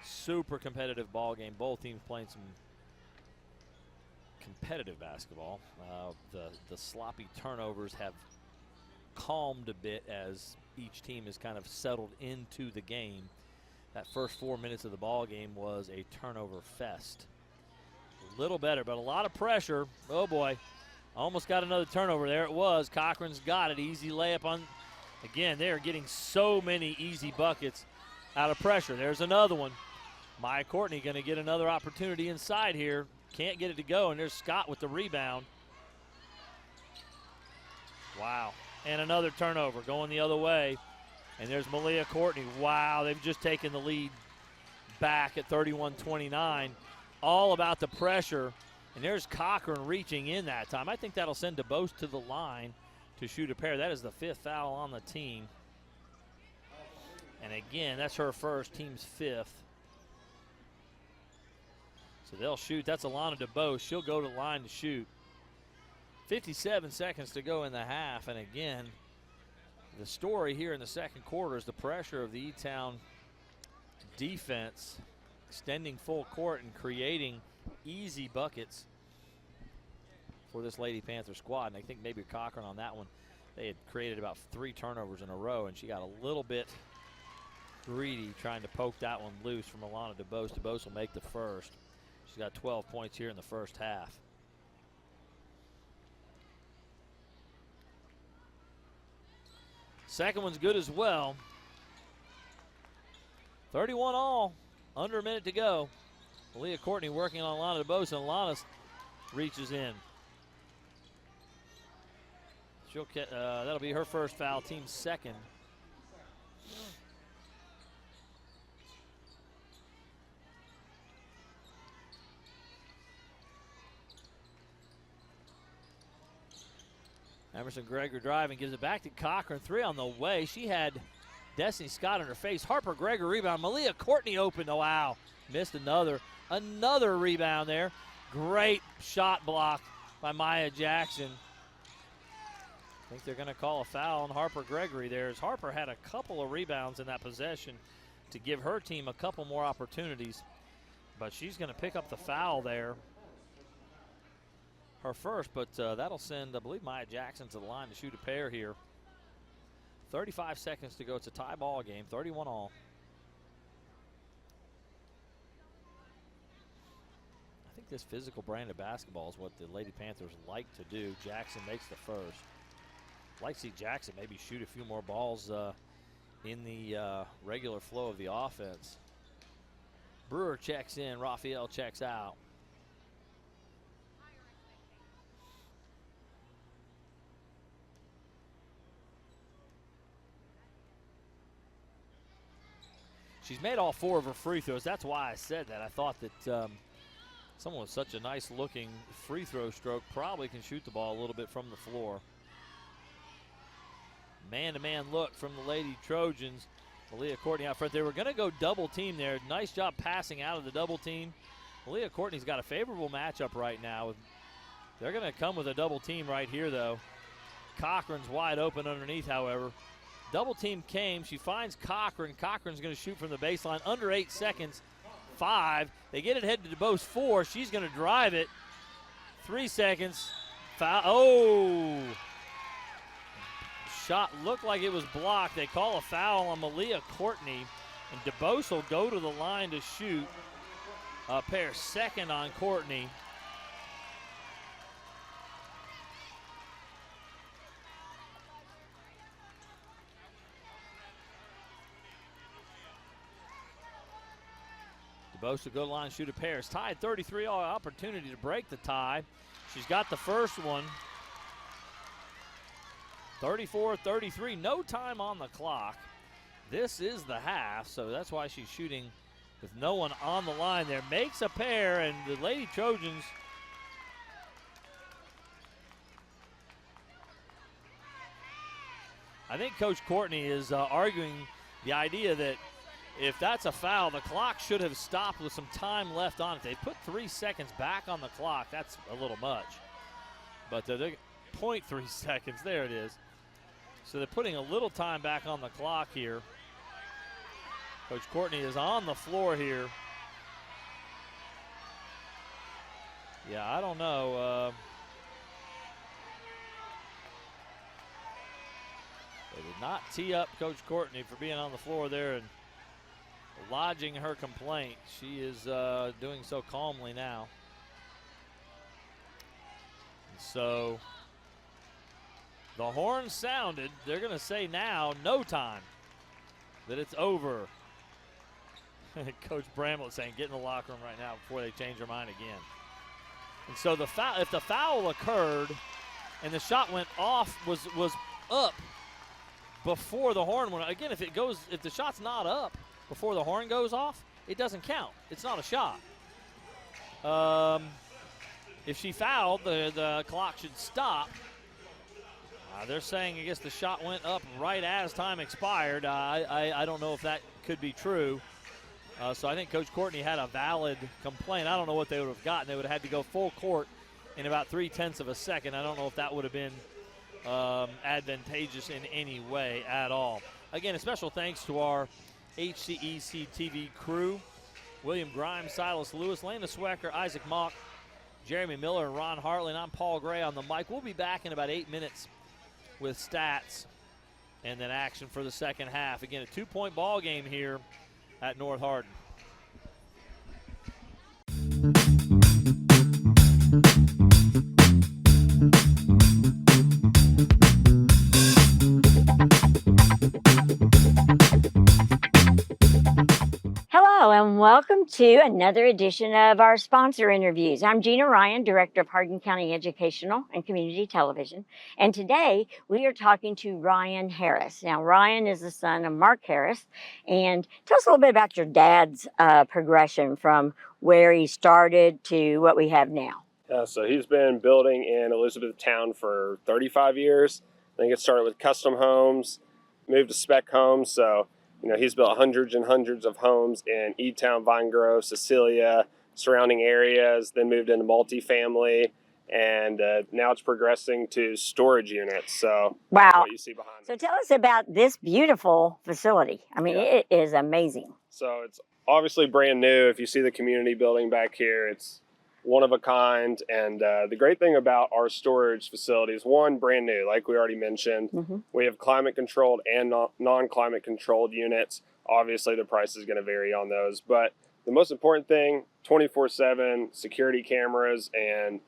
Super competitive ball game. Both teams playing some competitive basketball. The sloppy turnovers have calmed a bit as each team has kind of settled into the game. That first 4 minutes of the ball game was a turnover fest. A little better, but a lot of pressure. Oh boy, almost got another turnover. There it was. Cochran's got it. Easy layup on. Again, they are getting so many easy buckets out of pressure. There's another one. Maya Courtney going to get another opportunity inside here. Can't get it to go, and there's Scott with the rebound. Wow. And another turnover going the other way. And there's Malia Courtney. Wow, they've just taken the lead back at 31-29. All about the pressure. And there's Cochran reaching in that time. I think that'll send DeBose to the line to shoot a pair. That is the 5th foul on the team. And again, that's her first, team's 5th. So they'll shoot. That's Alana DeBose. She'll go to the line to shoot. 57 seconds to go in the half. And again, the story here in the second quarter is the pressure of the E-Town defense extending full court and creating easy buckets for this Lady Panther squad. And I think maybe Cochran on that one, they had created about 3 turnovers in a row, and she got a little bit greedy trying to poke that one loose from Alana DeBose. DeBose will make the first. She's got 12 points here in the first half. Second one's good as well. 31 all, under a minute to go. Leah Courtney working on Alana DeBose, and Alana reaches in. She'll that'll be her first foul, team's second. Emerson Greger driving, gives it back to Cochran. 3 on the way. She had Destiny Scott in her face. Harper Greger rebound. Malia Courtney open. Oh, wow. Missed another rebound there. Great shot block by Maya Jackson. I think they're going to call a foul on Harper Gregory there, as Harper had a couple of rebounds in that possession to give her team a couple more opportunities. But she's going to pick up the foul there. Her first, but that'll send, I believe, Maya Jackson to the line to shoot a pair here. 35 seconds to go. It's a tie ball game, 31 all. I think this physical brand of basketball is what the Lady Panthers like to do. Jackson makes the first. I'd like to see Jackson maybe shoot a few more balls in the regular flow of the offense. Brewer checks in, Raphael checks out. She's made all 4 of her free throws. That's why I said that. I thought that someone with such a nice-looking free throw stroke probably can shoot the ball a little bit from the floor. Man-to-man look from the Lady Trojans. Malia Courtney out front. They were going to go double team there. Nice job passing out of the double team. Malia Courtney's got a favorable matchup right now. They're going to come with a double team right here, though. Cochran's wide open underneath, however. Double team came. She finds Cochran. Cochran's going to shoot from the baseline. Under 8 seconds. 5. They get it ahead to DeBose. 4. She's going to drive it. 3 seconds. Foul. Oh! Shot looked like it was blocked. They call a foul on Malia Courtney. And DeBose will go to the line to shoot. A pair second on Courtney. DeBose will go to the line, shoot a pair. It's tied 33, all opportunity to break the tie. She's got the first one. 34-33, no time on the clock. This is the half, so that's why she's shooting with no one on the line there. Makes a pair, and the Lady Trojans I think Coach Courtney is arguing the idea that if that's a foul, the clock should have stopped with some time left on it. They put 3 seconds back on the clock. That's a little much. But they're 0.3 seconds. There it is. So they're putting a little time back on the clock here. Coach Courtney is on the floor here. Yeah, I don't know. They did not tee up Coach Courtney for being on the floor there and lodging her complaint. She is doing so calmly now. And so the horn sounded. They're going to say now, no time, that it's over. Coach Bramlett saying, get in the locker room right now before they change their mind again. And so the foul, if the foul occurred and the shot went off, was up before the horn went. Again, if the shot's not up before the horn goes off, it doesn't count. It's not a shot. If she fouled, the clock should stop. They're saying, I guess the shot went up right as time expired. I don't know if that could be true. So I think Coach Courtney had a valid complaint. I don't know what they would have gotten. They would have had to go full court in about 0.3 of a second. I don't know if that would have been advantageous in any way at all. Again, a special thanks to our HCEC-TV crew: William Grimes, Silas Lewis, Lana Swecker, Isaac Mock, Jeremy Miller, and Ron Hartley. And I'm Paul Gray on the mic. We'll be back in about 8 minutes with stats and then action for the second half. Again, a 2-point ball game here at North Hardin. Hello and welcome to another edition of our sponsor interviews. I'm Gina Ryan, Director of Hardin County Educational and Community Television. And today we are talking to Ryan Harris. Now, Ryan is the son of Mark Harris. And tell us a little bit about your dad's progression from where he started to what we have now. So he's been building in Elizabethtown for 35 years. I think it started with custom homes, moved to spec homes. So he's built hundreds and hundreds of homes in E-Town, Vine Grove, Cecilia, surrounding areas, then moved into multifamily, and now it's progressing to storage units. So wow, what you see behind So tell us about this beautiful facility. I mean, It is amazing. So it's obviously brand new. If you see the community building back here, it's one of a kind. And the great thing about our storage facilities, one, brand new, like we already mentioned. Mm-hmm. We have climate controlled and non-climate controlled units. Obviously the price is going to vary on those, but the most important thing, 24/7 security cameras, and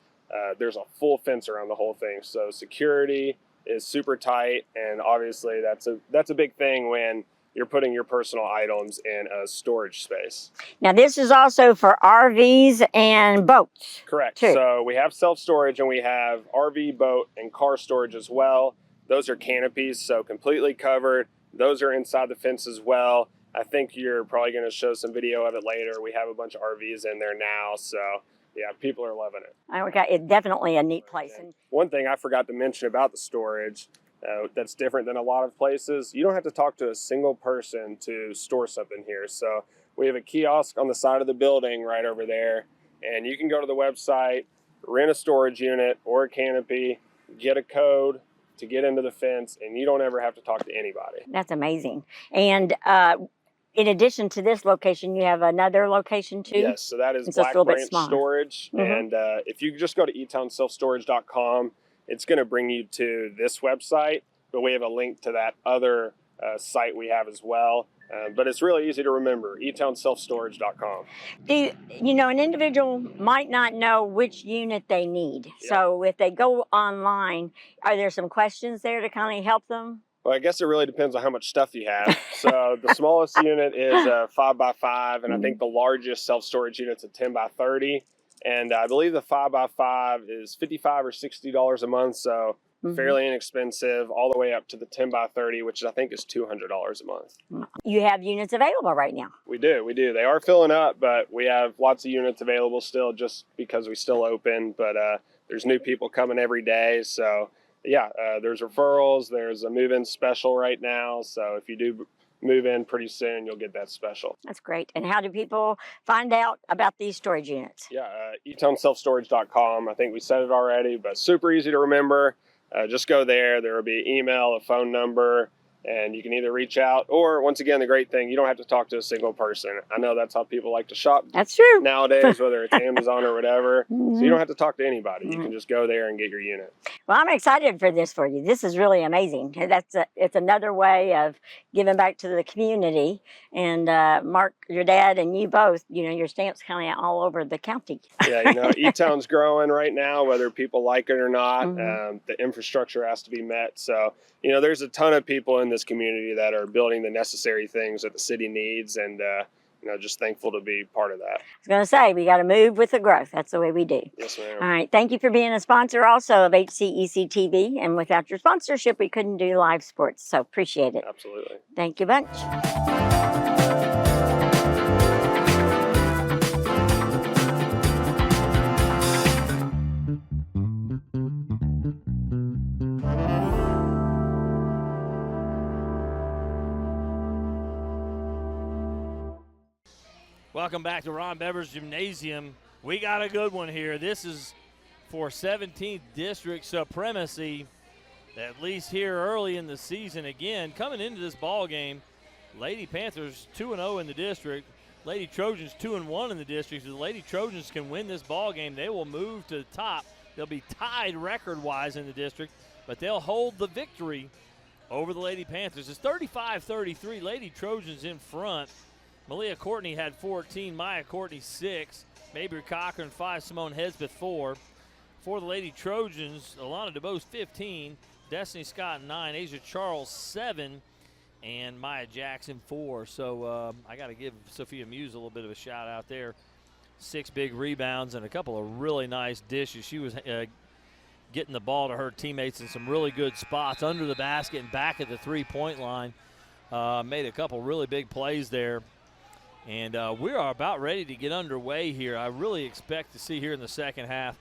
there's a full fence around the whole thing. So security is super tight, and obviously that's a big thing when you're putting your personal items in a storage space. Now, this is also for RVs and boats. Correct. Too. So we have self-storage, and we have RV, boat, and car storage as well. Those are canopies, so completely covered. Those are inside the fence as well. I think you're probably going to show some video of it later. We have a bunch of RVs in there now, so yeah, people are loving it. Okay, it's definitely a neat place. And one thing I forgot to mention about the storage that's different than a lot of places, you don't have to talk to a single person to store something here. So we have a kiosk on the side of the building right over there, and you can go to the website, rent a storage unit or a canopy, get a code to get into the fence, and you don't ever have to talk to anybody. That's amazing. And in addition to this location, you have another location too? Yes, so that is Black Branch Storage. Mm-hmm. And if you just go to etownselfstorage.com, it's going to bring you to this website, but we have a link to that other site we have as well. But it's really easy to remember, etownselfstorage.com. An individual might not know which unit they need. Yep. So if they go online, are there some questions there to kind of help them? Well, I guess it really depends on how much stuff you have. So the smallest unit is 5x5, and I think the largest self-storage unit's a 10x30. And I believe the 5x5 is $55 or $60 a month, so fairly inexpensive, all the way up to the 10x30, which I think is $200 a month. You have units available right now? We do. They are filling up, but we have lots of units available still just because we still open. But there's new people coming every day, so yeah, there's referrals. There's a move-in special right now, so if you do move in pretty soon, you'll get that special. That's great. And how do people find out about these storage units? Yeah, etownselfstorage.com. I think we said it already, but super easy to remember. Just go there. There will be an email, a phone number, and you can either reach out or, once again, the great thing, you don't have to talk to a single person. I know that's how people like to shop. That's true. Nowadays, whether it's Amazon or whatever. So you don't have to talk to anybody. You can just go there and get your unit. Well, I'm excited for this for you. This is really amazing. It's another way of giving back to the community. And Mark, your dad, and you both, your stamp's kind of all over the county. Yeah, E-Town's growing right now, whether people like it or not. The infrastructure has to be met. So, there's a ton of people in this community that are building the necessary things that the city needs, and just thankful to be part of that. I was going to say, we got to move with the growth. That's the way we do. Yes, ma'am. All right. Thank you for being a sponsor also of HCEC-TV. And without your sponsorship, we couldn't do live sports. So appreciate it. Absolutely. Thank you bunch. Welcome back to Ron Bevers Gymnasium. We got a good one here. This is for 17th District supremacy, at least here early in the season. Again, coming into this ball game, Lady Panthers 2-0 in the district. Lady Trojans 2-1 in the district. If the Lady Trojans can win this ball game, they will move to the top. They'll be tied record-wise in the district, but they'll hold the victory over the Lady Panthers. It's 35-33. Lady Trojans in front. Malia Courtney had 14, Maya Courtney 6, Mabry Cochran 5, Simone Hesbeth 4. For the Lady Trojans, Alana DeBose 15, Destiny Scott 9, Asia Charles 7, and Maya Jackson 4. So I got to give Sophia Muse a little bit of a shout out there. 6 big rebounds and a couple of really nice dishes. She was getting the ball to her teammates in some really good spots under the basket and back at the three-point line. Made a couple really big plays there. And we are about ready to get underway here. I really expect to see here in the second half,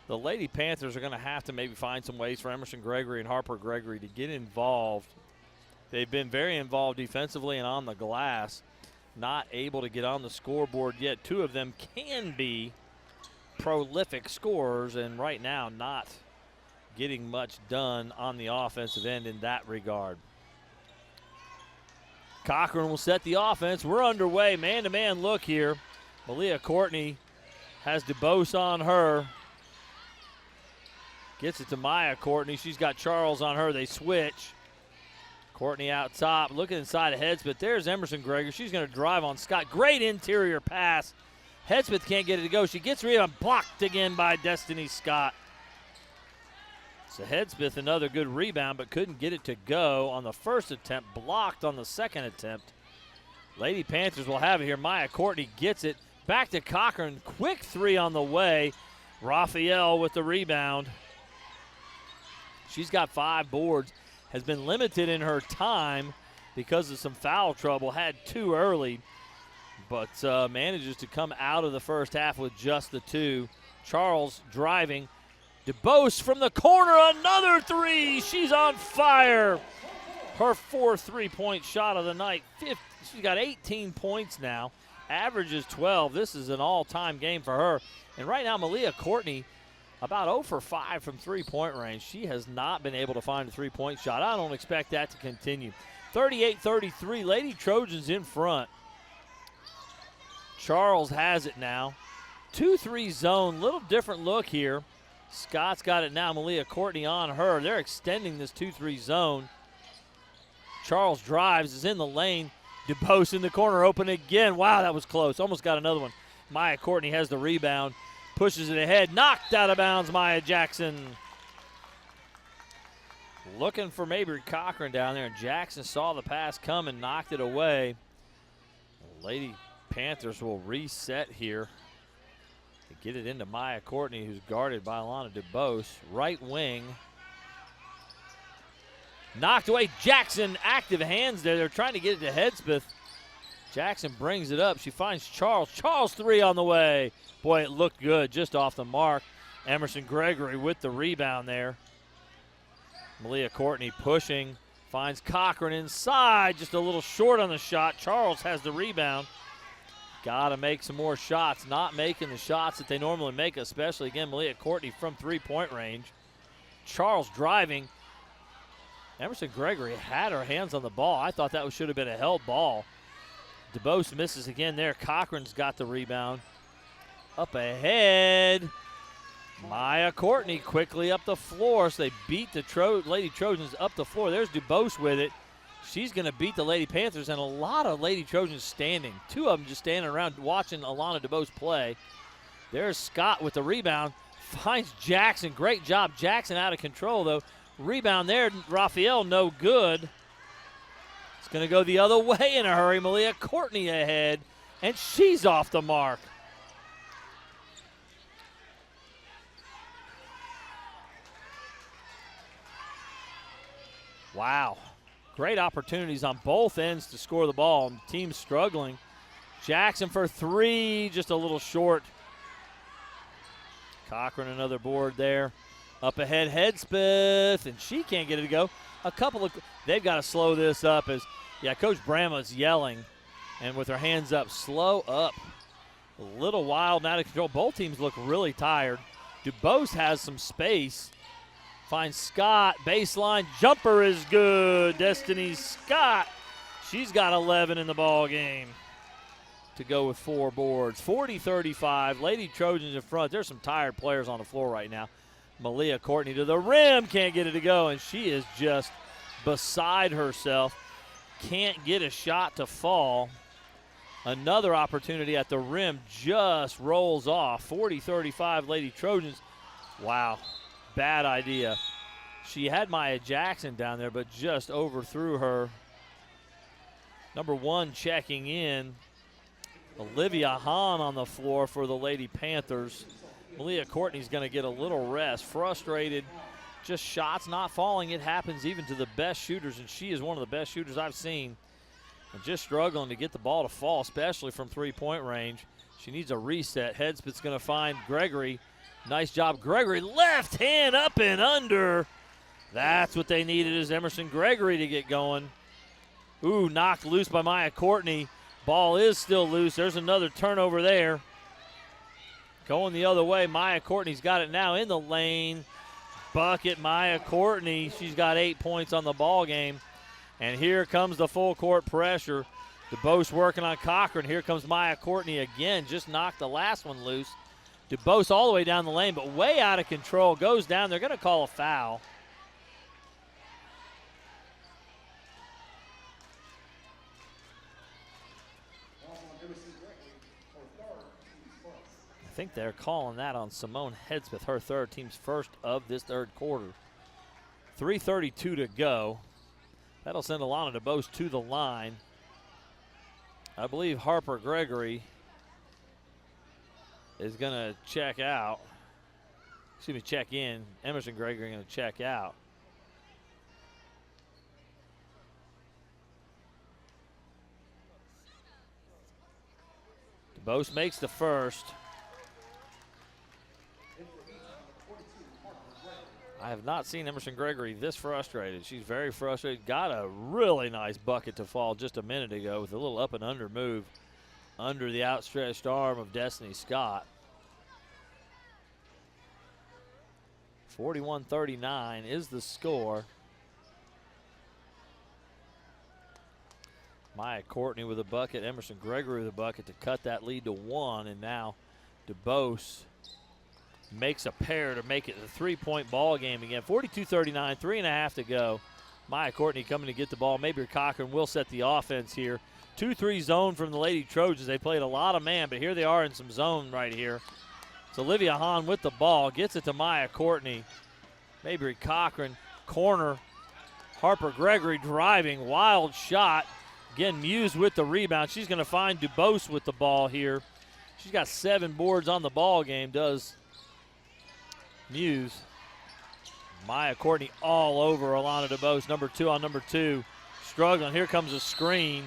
the Lady Panthers are going to have to maybe find some ways for Emerson Gregory and Harper Gregory to get involved. They've been very involved defensively and on the glass, not able to get on the scoreboard yet. Two of them can be prolific scorers, and right now not getting much done on the offensive end in that regard. Cochran will set the offense. We're underway. Man-to-man look here. Malia Courtney has DeBose on her. Gets it to Maya Courtney. She's got Charles on her. They switch. Courtney out top. Looking inside of Hedsmith. There's Emerson Gregory. She's going to drive on Scott. Great interior pass. Hedsmith can't get it to go. She gets rebound. Blocked again by Destiny Scott. So Hedsmith, another good rebound, but couldn't get it to go on the first attempt. Blocked on the second attempt. Lady Panthers will have it here. Maya Courtney gets it. Back to Cochran. Quick three on the way. Raphael with the rebound. She's got 5 boards. Has been limited in her time because of some foul trouble. Had 2 early, but manages to come out of the first half with just the 2. Charles driving. DeBose from the corner, another 3. She's on fire. Her 4th three-point shot of the night. She's got 18 points now. Averages 12. This is an all-time game for her. And right now, Malia Courtney, about 0 for 5 from three-point range. She has not been able to find a three-point shot. I don't expect that to continue. 38-33, Lady Trojans in front. Charles has it now. 2-3 zone, little different look here. Scott's got it now. Malia Courtney on her. They're extending this 2-3 zone. Charles drives, is in the lane. DuBose in the corner, open again. Wow, that was close. Almost got another one. Maya Courtney has the rebound, pushes it ahead, knocked out of bounds, Maya Jackson. Looking for maybe Cochran down there, and Jackson saw the pass come and knocked it away. The Lady Panthers will reset here to get it into Maya Courtney, who's guarded by Alana DuBose. Right wing. Knocked away. Jackson, active hands there. They're trying to get it to Hedspeth. Jackson brings it up. She finds Charles. Charles, three on the way. Boy, it looked good, just off the mark. Emerson Gregory with the rebound there. Malia Courtney pushing. Finds Cochran inside. Just a little short on the shot. Charles has the rebound. Got to make some more shots. Not making the shots that they normally make, especially, again, Malia Courtney from three-point range. Charles driving. Emerson Gregory had her hands on the ball. I thought that should have been a held ball. DuBose misses again there. Cochran's got the rebound. Up ahead. Maya Courtney quickly up the floor. So they beat the Lady Trojans up the floor. There's DuBose with it. She's going to beat the Lady Panthers, and a lot of Lady Trojans standing. Two of them just standing around watching Alana DuBose play. There's Scott with the rebound. Finds Jackson. Great job. Jackson out of control, though. Rebound there. Raphael, no good. It's going to go the other way in a hurry. Malia Courtney ahead, and she's off the mark. Wow. Great opportunities on both ends to score the ball. The team's struggling. Jackson for three, just a little short. Cochran another board there. Up ahead, Hedspeth, and she can't get it to go. They've got to slow this up as, Coach Brama's yelling, and with her hands up, slow up. A little wild and out of control. Both teams look really tired. DuBose has some space. Finds Scott, baseline, jumper is good. Destiny Scott, she's got 11 in the ball game to go with 4 boards. 40-35, Lady Trojans in front. There's some tired players on the floor right now. Malia Courtney to the rim, can't get it to go, and she is just beside herself. Can't get a shot to fall. Another opportunity at the rim just rolls off. 40-35, Lady Trojans. Wow. Bad idea. She had Maya Jackson down there, but just overthrew her. Number 1 checking in. Olivia Hahn on the floor for the Lady Panthers. Malia Courtney's going to get a little rest. Frustrated, just shots not falling. It happens even to the best shooters, and she is one of the best shooters I've seen. And just struggling to get the ball to fall, especially from three-point range. She needs a reset. Hedspeth's going to find Gregory. Nice job, Gregory. Left hand up and under. That's what they needed, is Emerson Gregory to get going. Ooh, knocked loose by Maya Courtney. Ball is still loose. There's another turnover there. Going the other way, Maya Courtney's got it now in the lane. Bucket, Maya Courtney. She's got 8 points on the ball game. And here comes the full court pressure. DuBose working on Cochran. Here comes Maya Courtney again. Just knocked the last one loose. DuBose all the way down the lane, but way out of control. Goes down. They're going to call a foul. I think they're calling that on Simone Hedspeth, her third, team's first of this third quarter. 3:32 to go. That'll send Alana DuBose to the line. I believe Harper Gregory is going to check out. Excuse me, check in. Emerson Gregory going to check out. DuBose makes the first. I have not seen Emerson Gregory this frustrated. She's very frustrated. Got a really nice bucket to fall just a minute ago with a little up and under move under the outstretched arm of Destiny Scott. 41-39 is the score. Maya Courtney with a bucket, Emerson Gregory with a bucket to cut that lead to 1, and now DuBose makes a pair to make it a 3-point ball game again. 42-39, 3.5 to go. Maya Courtney coming to get the ball. Maybe Cochran will set the offense here. 2-3 zone from the Lady Trojans. They played a lot of man, but here they are in some zone right here. It's Olivia Hahn with the ball. Gets it to Maya Courtney. Maybe Cochran. Corner. Harper Gregory driving. Wild shot. Again, Muse with the rebound. She's going to find DuBose with the ball here. She's got 7 boards on the ball game, does Muse. Maya Courtney all over Alana DuBose. Number 2 on number 2. Struggling. Here comes a screen.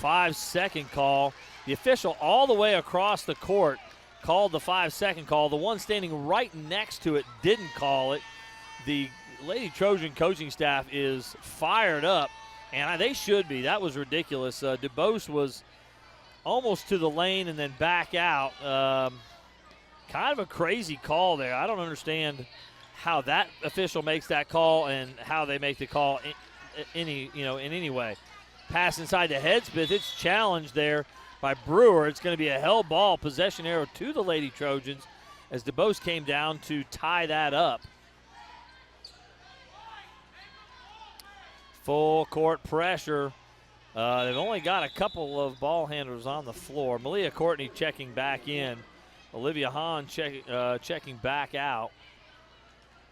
5-second call. The official all the way across the court called the 5-second call. The one standing right next to it didn't call it. The Lady Trojan coaching staff is fired up, and they should be. That was ridiculous. DuBose was almost to the lane and then back out. Kind of a crazy call there. I don't understand how that official makes that call and how they make the call in any way. Pass inside to Hedspeth. It's challenged there by Brewer. It's going to be a held ball, possession arrow to the Lady Trojans as DuBose came down to tie that up. Full court pressure. They've only got a couple of ball handlers on the floor. Malia Courtney checking back in. Olivia Hahn checking back out.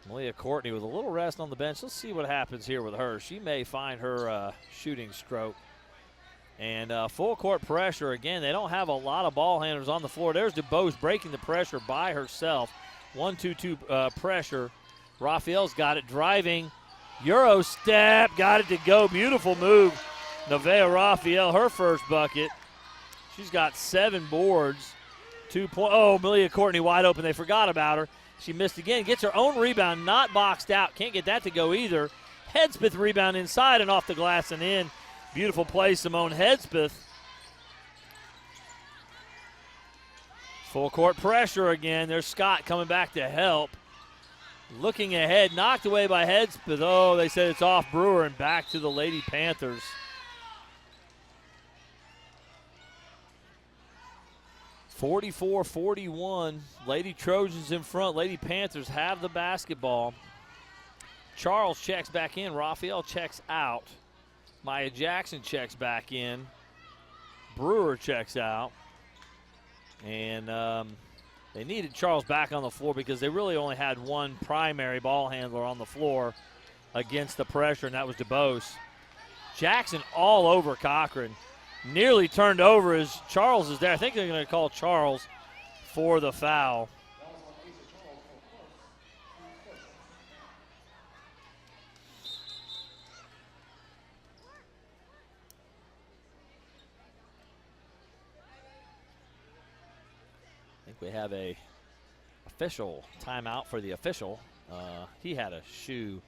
Malia Courtney with a little rest on the bench. Let's see what happens here with her. She may find her shooting stroke. And full court pressure. Again, they don't have a lot of ball handlers on the floor. There's DuBose breaking the pressure by herself. 1-2-2 pressure. Raphael's got it driving. Euro step. Got it to go. Beautiful move. Nevaeh Raphael, her first bucket. She's got 7 boards. 2 points. Oh, Malia Courtney wide open. They forgot about her. She missed again. Gets her own rebound, not boxed out. Can't get that to go either. Hedspeth rebound inside and off the glass and in. Beautiful play, Simone Hedspeth. Full court pressure again. There's Scott coming back to help. Looking ahead, knocked away by Hedspeth. Oh, they said it's off Brewer and back to the Lady Panthers. (44-41). Lady Trojans in front. Lady Panthers have the basketball. Charles checks back in. Raphael checks out. Maya Jackson checks back in. Brewer checks out. And they needed Charles back on the floor because they really only had one primary ball handler on the floor against the pressure, and that was DuBose. Jackson all over Cochran. Nearly turned over as Charles is there. I think they're going to call Charles for the foul. I think we have a official timeout for the official. He had a shoe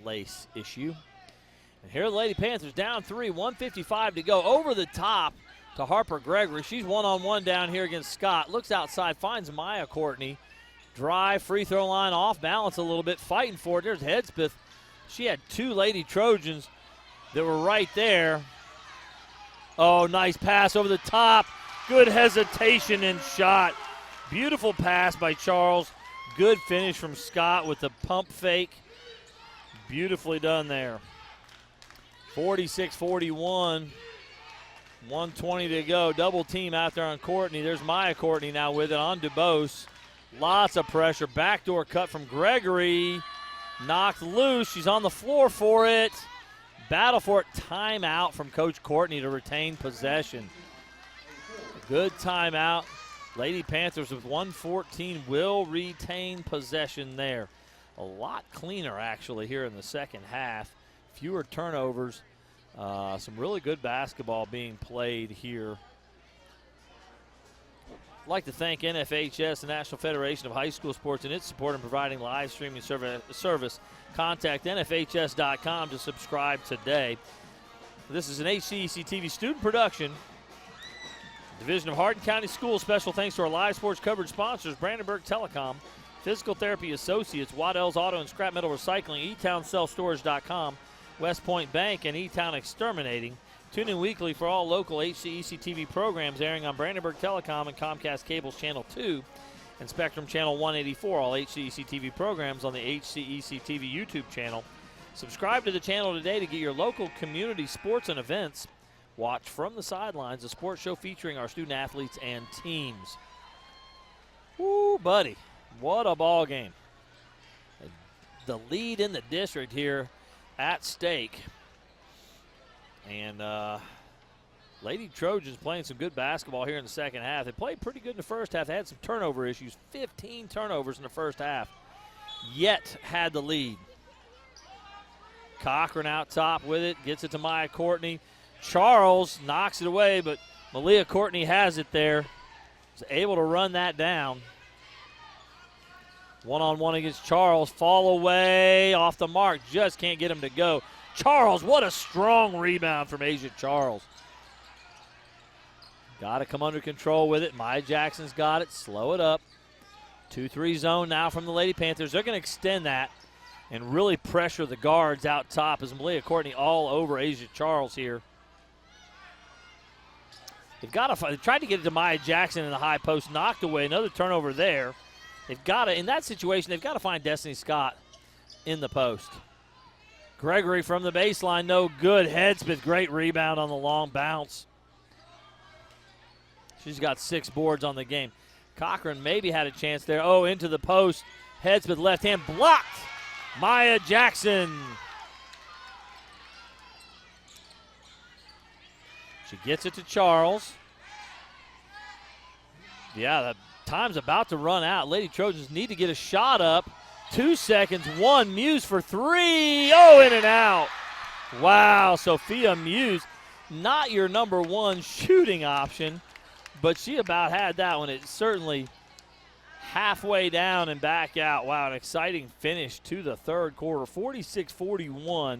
lace issue. And here are the Lady Panthers down 3, 1:55 to go. Over the top to Harper Gregory. She's one-on-one down here against Scott. Looks outside, finds Maya Courtney. Drive, free throw line, off balance a little bit, fighting for it. There's Hedspeth. She had 2 Lady Trojans that were right there. Oh, nice pass over the top. Good hesitation and shot. Beautiful pass by Charles. Good finish from Scott with the pump fake. Beautifully done there. 46-41. 1:20 to go. Double team out there on Courtney. There's Maya Courtney now with it on DuBose. Lots of pressure. Backdoor cut from Gregory. Knocked loose. She's on the floor for it. Battle for it. Timeout from Coach Courtney to retain possession. Good timeout. Lady Panthers with 1:14 will retain possession there. A lot cleaner actually here in the second half. Fewer turnovers. Some really good basketball being played here. I'd like to thank NFHS, the National Federation of High School Sports, and its support in providing live streaming service. Contact NFHS.com to subscribe today. This is an HCEC-TV student production. Division of Hardin County Schools. Special thanks to our live sports coverage sponsors, Brandenburg Telecom, Physical Therapy Associates, Waddell's Auto and Scrap Metal Recycling, eTownSelfStorage.com, West Point Bank, and E-Town Exterminating. Tune in weekly for all local HCEC-TV programs airing on Brandenburg Telecom and Comcast Cable's Channel 2, and Spectrum Channel 184, all HCEC-TV programs on the HCEC-TV YouTube channel. Subscribe to the channel today to get your local community sports and events. Watch From the Sidelines, a sports show featuring our student athletes and teams. Woo, buddy, what a ball game. The lead in the district here at stake. And Lady Trojans playing some good basketball here in the second half. They played pretty good in the first half. They had some turnover issues, 15 turnovers in the first half, yet had the lead. Cochran out top with it, gets it to Maya Courtney. Charles knocks it away, but Malia Courtney has it there. Was able to run that down. One-on-one against Charles. Fall away off the mark. Just can't get him to go. Charles, what a strong rebound from Asia Charles. Got to come under control with it. Maya Jackson's got it. Slow it up. 2-3 zone now from the Lady Panthers. They're going to extend that and really pressure the guards out top as Malia Courtney all over Asia Charles here. They tried to get it to Maya Jackson in the high post. Knocked away. Another turnover there. They've got to, in that situation, they've got to find Destiny Scott in the post. Gregory from the baseline, no good. Headsmith, great rebound on the long bounce. She's got 6 boards on the game. Cochran maybe had a chance there. Oh, into the post. Headsmith left hand blocked. Maya Jackson. She gets it to Charles. Yeah, the time's about to run out. Lady Trojans need to get a shot up. 2 seconds. 1. Muse for 3. Oh, in and out. Wow, Sophia Muse, not your number 1 shooting option, but she about had that one. It's certainly halfway down and back out. Wow, an exciting finish to the third quarter, 46-41.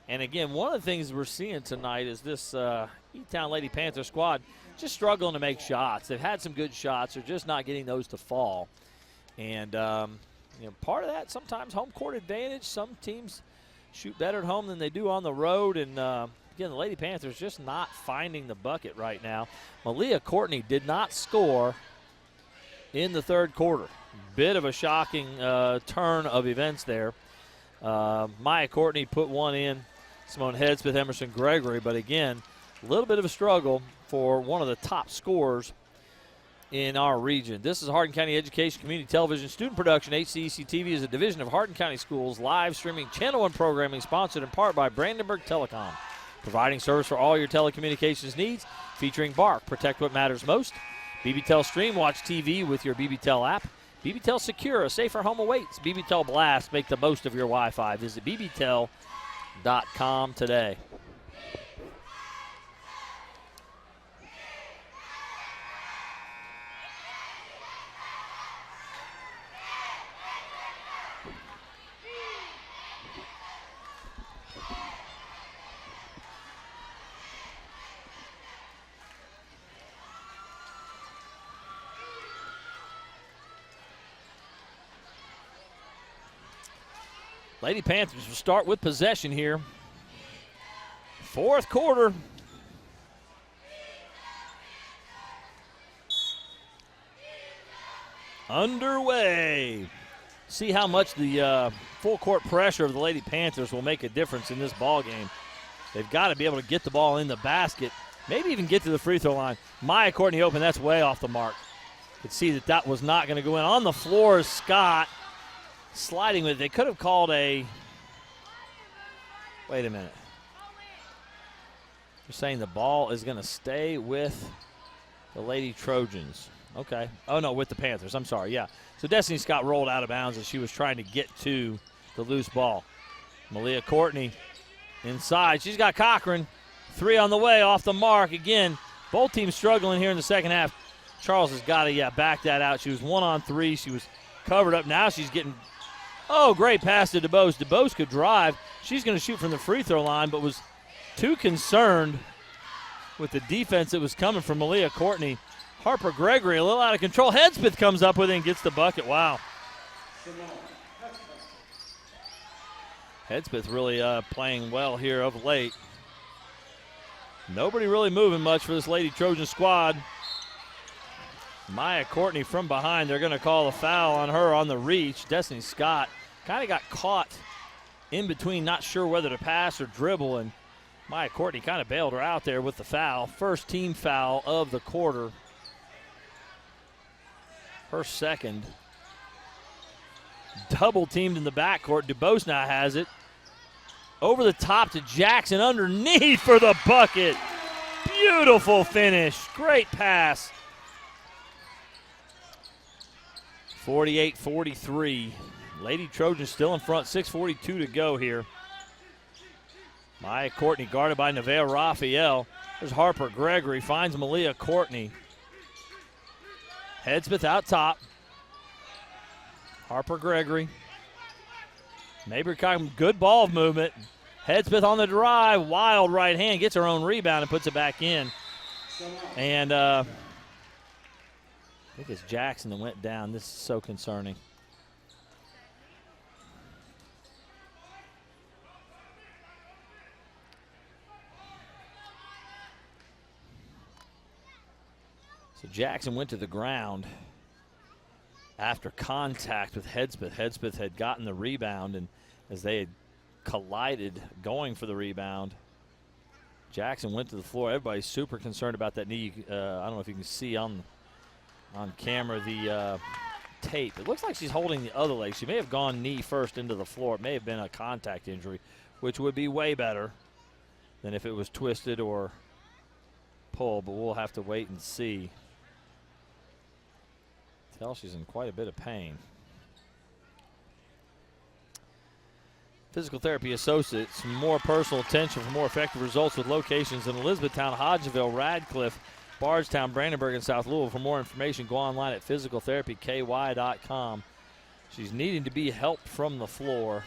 And again, one of the things we're seeing tonight is this E-Town Lady Panther squad just struggling to make shots. They've had some good shots. They're just not getting those to fall. And, part of that, sometimes home court advantage. Some teams shoot better at home than they do on the road. And, again, the Lady Panthers just not finding the bucket right now. Malia Courtney did not score in the third quarter. Bit of a shocking turn of events there. Maya Courtney put one in. Simone Headsmith, Emerson Gregory. But, again, a little bit of a struggle for one of the top scorers in our region. This is Hardin County Education Community Television Student Production. HCEC-TV is a division of Hardin County Schools, live streaming Channel 1 programming sponsored in part by Brandenburg Telecom, providing service for all your telecommunications needs, featuring Bark, protect what matters most. BBTEL Stream, watch TV with your BBTEL app. BBTEL Secure, a safer home awaits. BBTEL Blast, make the most of your Wi-Fi. Visit bbtel.com today. Lady Panthers will start with possession here. Fourth quarter. Underway. See how much the full court pressure of the Lady Panthers will make a difference in this ball game. They've got to be able to get the ball in the basket, maybe even get to the free throw line. Maya Courtney open, that's way off the mark. Could see that was not going to go in. On the floor is Scott. Sliding with it. They could have called a. Wait a minute. They're saying the ball is going to stay with the Lady Trojans. Okay. Oh, no, with the Panthers. I'm sorry. Yeah. So Destiny Scott rolled out of bounds as she was trying to get to the loose ball. Malia Courtney inside. She's got Cochran. 3 on the way, off the mark. Again, both teams struggling here in the second half. Charles has got to, back that out. She was 1 on 3. She was covered up. Now she's getting. Oh, great pass to DeBose. DeBose could drive. She's going to shoot from the free throw line, but was too concerned with the defense that was coming from Malia Courtney. Harper Gregory a little out of control. Headsmith comes up with it and gets the bucket. Wow. Headsmith really playing well here of late. Nobody really moving much for this Lady Trojan squad. Maya Courtney from behind. They're going to call a foul on her on the reach. Destiny Scott kind of got caught in between, not sure whether to pass or dribble, and Maya Courtney kind of bailed her out there with the foul. First team foul of the quarter. Her second. Double teamed in the backcourt. DuBose now has it. Over the top to Jackson underneath for the bucket. Beautiful finish. Great pass. 48-43. Lady Trojans still in front. 6:42 to go here. Maya Courtney guarded by Nevaeh Raphael. There's Harper Gregory. Finds Malia Courtney. Headsmith out top. Harper Gregory. Mabry Cotton, good ball movement. Headsmith on the drive. Wild right hand. Gets her own rebound and puts it back in. And I think it's Jackson that went down. This is so concerning. So Jackson went to the ground after contact with Headsmith. Headsmith had gotten the rebound, and as they had collided going for the rebound, Jackson went to the floor. Everybody's super concerned about that knee. I don't know if you can see on camera the tape. It looks like she's holding the other leg. She may have gone knee first into the floor. It may have been a contact injury, which would be way better than if it was twisted or pulled, but we'll have to wait and see. Tell she's in quite a bit of pain. Physical Therapy Associates, more personal attention for more effective results with locations in Elizabethtown, Hodgeville, Radcliffe, Bardstown, Brandenburg, and South Louisville. For more information, go online at physicaltherapyky.com. She's needing to be helped from the floor.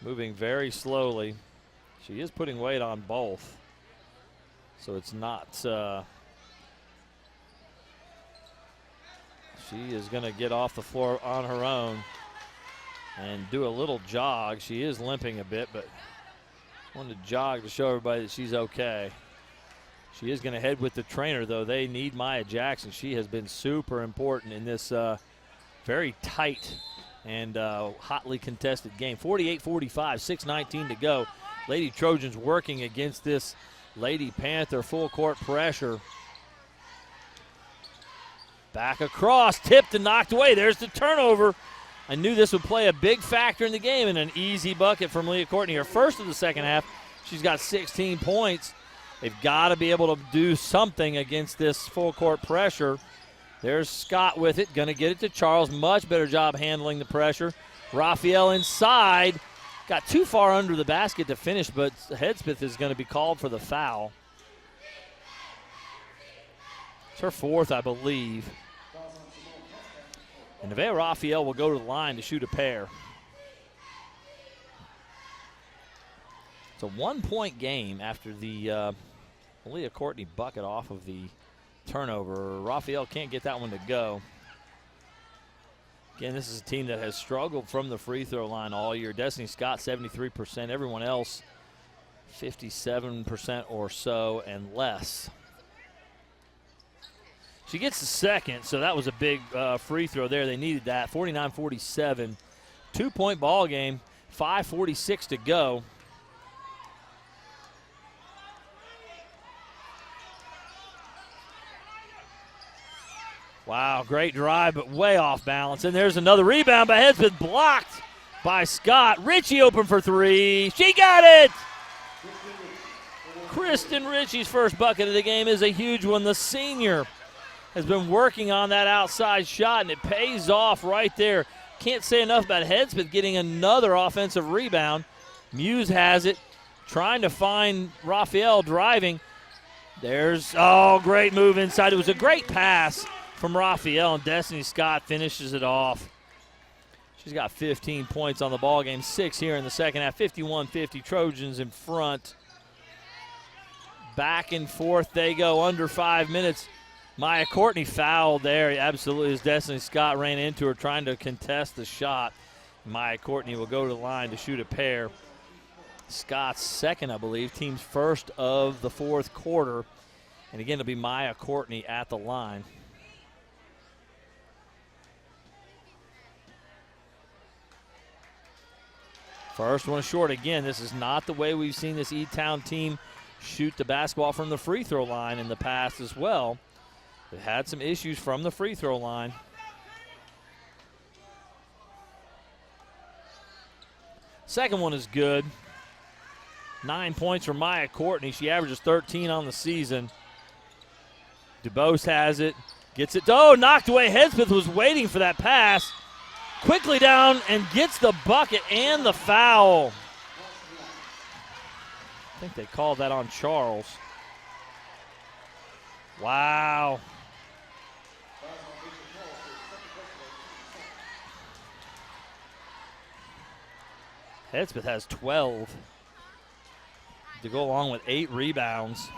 Moving very slowly. She is putting weight on both, so it's not she is going to get off the floor on her own and do a little jog. She is limping a bit, but wanted to jog to show everybody that she's okay. She is going to head with the trainer, though. They need Maya Jackson. She has been super important in this very tight and hotly contested game. 48-45, 6:19 to go. Lady Trojans working against this Lady Panther full court pressure. Back across, tipped and knocked away. There's the turnover. I knew this would play a big factor in the game, and an easy bucket from Leah Courtney. Her first of the second half. She's got 16 points. They've got to be able to do something against this full court pressure. There's Scott with it, going to get it to Charles. Much better job handling the pressure. Raphael inside. Got too far under the basket to finish, but Headsmith is going to be called for the foul. It's her fourth, I believe. And Nevaeh Raphael will go to the line to shoot a pair. It's a 1-point game after the Leah Courtney bucket off of the turnover. Raphael can't get that one to go. Again, this is a team that has struggled from the free throw line all year. Destiny Scott, 73%. Everyone else, 57% or so and less. She gets the second, so that was a big free throw there. They needed that. 49-47. 2-point ball game. 5:46 to go. Wow, great drive, but way off balance. And there's another rebound by Headsmith, blocked by Scott. Ritchie open for three. She got it! Kristen Ritchie's first bucket of the game is a huge one. The senior has been working on that outside shot, and it pays off right there. Can't say enough about Headsmith getting another offensive rebound. Muse has it, trying to find Raphael driving. There's, great move inside. It was a great pass from Raphael, and Destiny Scott finishes it off. She's got 15 points on the ball game, 6 here in the second half. 51-50, Trojans in front. Back and forth they go, under 5 minutes. Maya Courtney fouled there, absolutely, as Destiny Scott ran into her trying to contest the shot. Maya Courtney will go to the line to shoot a pair. Scott's second, I believe, team's first of the fourth quarter. And again, it'll be Maya Courtney at the line. First one short. Again, this is not the way we've seen this E-Town team shoot the basketball from the free throw line in the past as well. They've had some issues from the free throw line. Second one is good. 9 points for Maya Courtney. She averages 13 on the season. DuBose has it. Gets it. Oh, knocked away. Headsmith was waiting for that pass. Quickly down and gets the bucket and the foul. I think they called that on Charles. Wow. Headsmith has 12 to go along with 8 rebounds.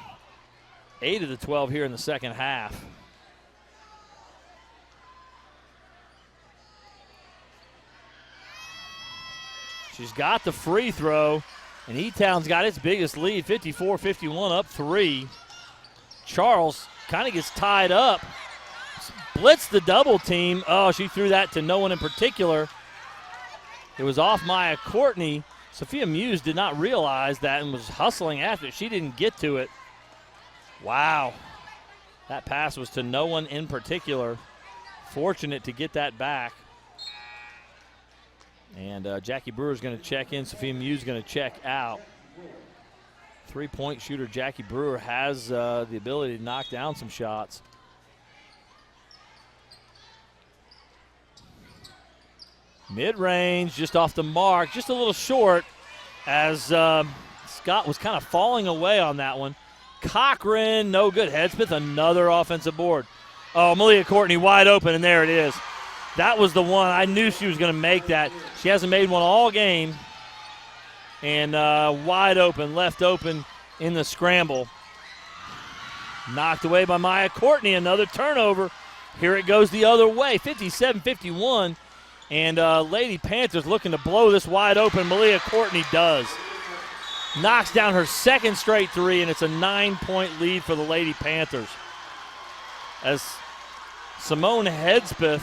8 of the 12 here in the second half. She's got the free throw, and E-Town's got its biggest lead, 54-51, up 3. Charles kind of gets tied up. Blitz the double team. Oh, she threw that to no one in particular. It was off Maya Courtney. Sophia Muse did not realize that and was hustling after it. She didn't get to it. Wow. That pass was to no one in particular. Fortunate to get that back. And Jackie Brewer's going to check in. Sophia Muse is going to check out. Three-point shooter Jackie Brewer has the ability to knock down some shots. Mid-range, just off the mark, just a little short as Scott was kind of falling away on that one. Cochran, no good. Headsmith, another offensive board. Oh, Malia Courtney wide open, and there it is. That was the one. I knew she was going to make that. She hasn't made one all game. And wide open, left open in the scramble. Knocked away by Maya Courtney, another turnover. Here it goes the other way, 57-51. And Lady Panthers looking to blow this wide open. Malia Courtney does. Knocks down her second straight 3, and it's a 9-point lead for the Lady Panthers. As Simone Headsmith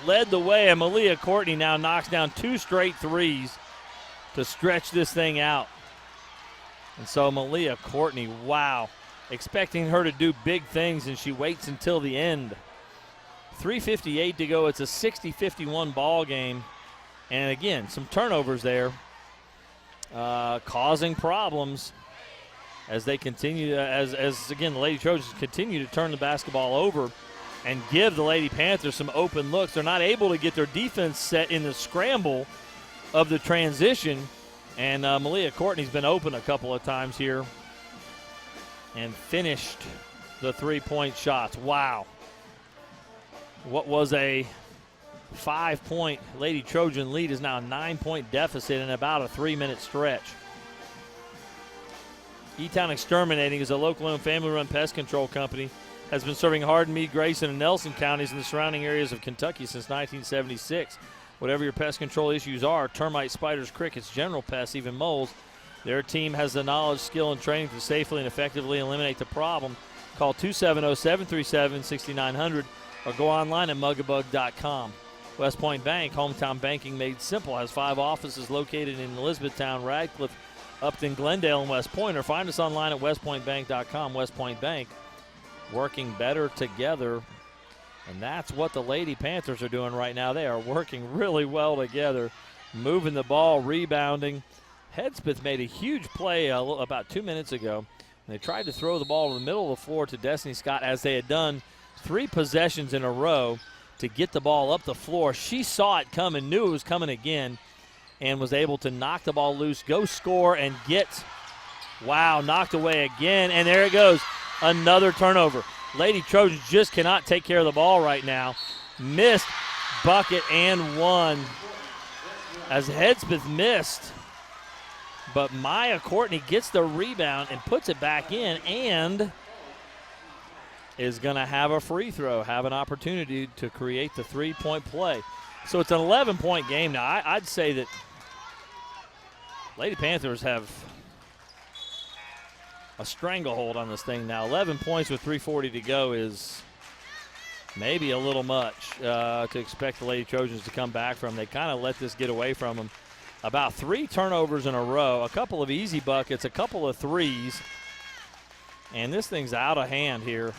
led the way, and Malia Courtney now knocks down 2 straight 3s to stretch this thing out. And so Malia Courtney, wow, expecting her to do big things, and she waits until the end. 3:58 to go. It's a 60-51 ball game. And again, some turnovers there, causing problems as they continue to, as again, the Lady Trojans continue to turn the basketball over and give the Lady Panthers some open looks. They're not able to get their defense set in the scramble of the transition. And Malia Courtney's been open a couple of times here and finished the 3-point shots. Wow. What was a 5-point Lady Trojan lead is now a 9-point deficit in about a 3-minute stretch. E-Town Exterminating is a local-owned family-run pest control company. Has been serving Hardin, Meade, Grayson, and Nelson counties and the surrounding areas of Kentucky since 1976. Whatever your pest control issues are, termites, spiders, crickets, general pests, even moles, their team has the knowledge, skill, and training to safely and effectively eliminate the problem. Call 270-737-6900 or go online at mugabug.com. West Point Bank, hometown banking made simple, has 5 offices located in Elizabethtown, Radcliffe, Upton, Glendale, and West Point. Or find us online at westpointbank.com. West Point Bank, working better together. And that's what the Lady Panthers are doing right now. They are working really well together, moving the ball, rebounding. Headsmith made a huge play about 2 minutes ago. They tried to throw the ball to the middle of the floor to Destiny Scott, as they had done 3 possessions in a row to get the ball up the floor. She saw it coming, knew it was coming again, and was able to knock the ball loose, go score, and get, wow, knocked away again. And there it goes, another turnover. Lady Trojans just cannot take care of the ball right now. Missed bucket and 1 as Headsmith missed. But Maya Courtney gets the rebound and puts it back in and is going to have a free throw, have an opportunity to create the 3-point play. So it's an 11-point game now. I'd say that Lady Panthers have a stranglehold on this thing now. 11 points with 3:40 to go is maybe a little much to expect the Lady Trojans to come back from. They kind of let this get away from them. About 3 turnovers in a row, a couple of easy buckets, a couple of threes, and this thing's out of hand here.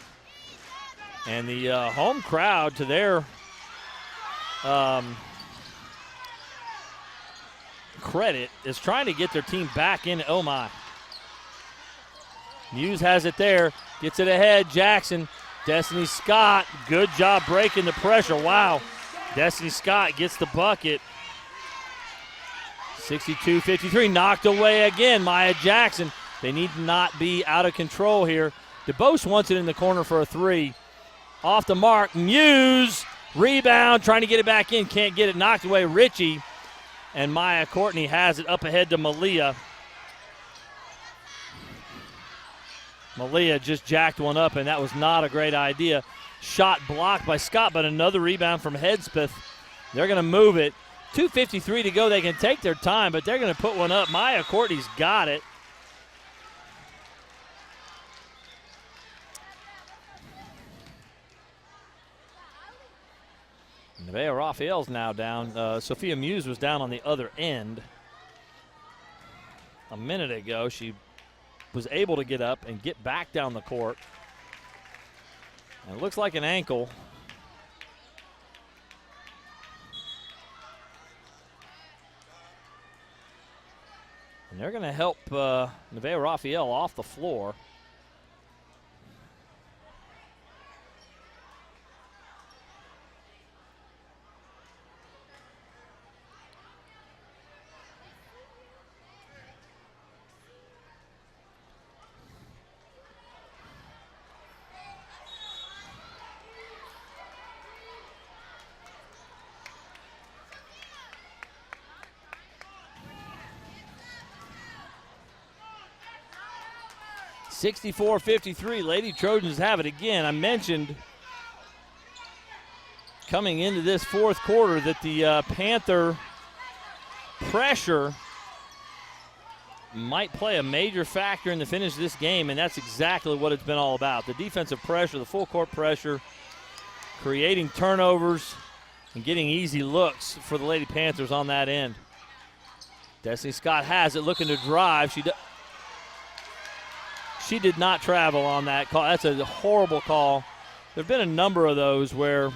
And the home crowd, to their credit, is trying to get their team back in. Oh, my. Muse has it there, gets it ahead. Jackson, Destiny Scott, good job breaking the pressure. Wow. Destiny Scott gets the bucket. 62-53, knocked away again. Maya Jackson. They need to not be out of control here. DeBose wants it in the corner for a 3. Off the mark, Muse, rebound, trying to get it back in, can't get it, knocked away. Ritchie, and Maya Courtney has it up ahead to Malia. Malia just jacked one up, and that was not a great idea. Shot blocked by Scott, but another rebound from Hedspeth. They're going to move it. 2:53 to go. They can take their time, but they're going to put one up. Maya Courtney's got it. Nevaeh Raphael's now down. Sophia Muse was down on the other end. A minute ago, she was able to get up and get back down the court. And it looks like an ankle. And they're going to help Nevaeh Raphael off the floor. (64-53), Lady Trojans have it again. I mentioned coming into this fourth quarter that the Panther pressure might play a major factor in the finish of this game, and that's exactly what it's been all about. The defensive pressure, the full court pressure, creating turnovers and getting easy looks for the Lady Panthers on that end. Destiny Scott has it, looking to drive. She did not travel on that call. That's a horrible call. There have been a number of those where it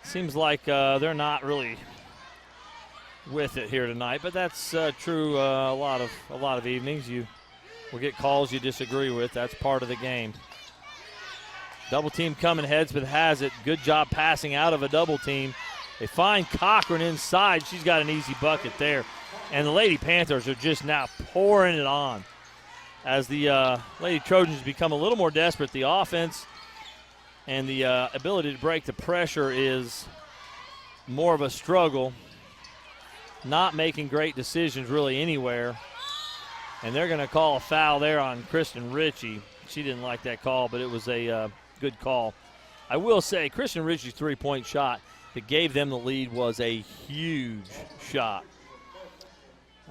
seems like they're not really with it here tonight, but that's true a lot of evenings. You will get calls you disagree with. That's part of the game. Double team coming, Hedspeth has it. Good job passing out of a double team. They find Cochran inside. She's got an easy bucket there. And the Lady Panthers are just now pouring it on. As the Lady Trojans become a little more desperate, the offense and the ability to break the pressure is more of a struggle. Not making great decisions really anywhere. And they're going to call a foul there on Kristen Ritchie. She didn't like that call, but it was a good call. I will say Kristen Ritchie's three-point shot that gave them the lead was a huge shot.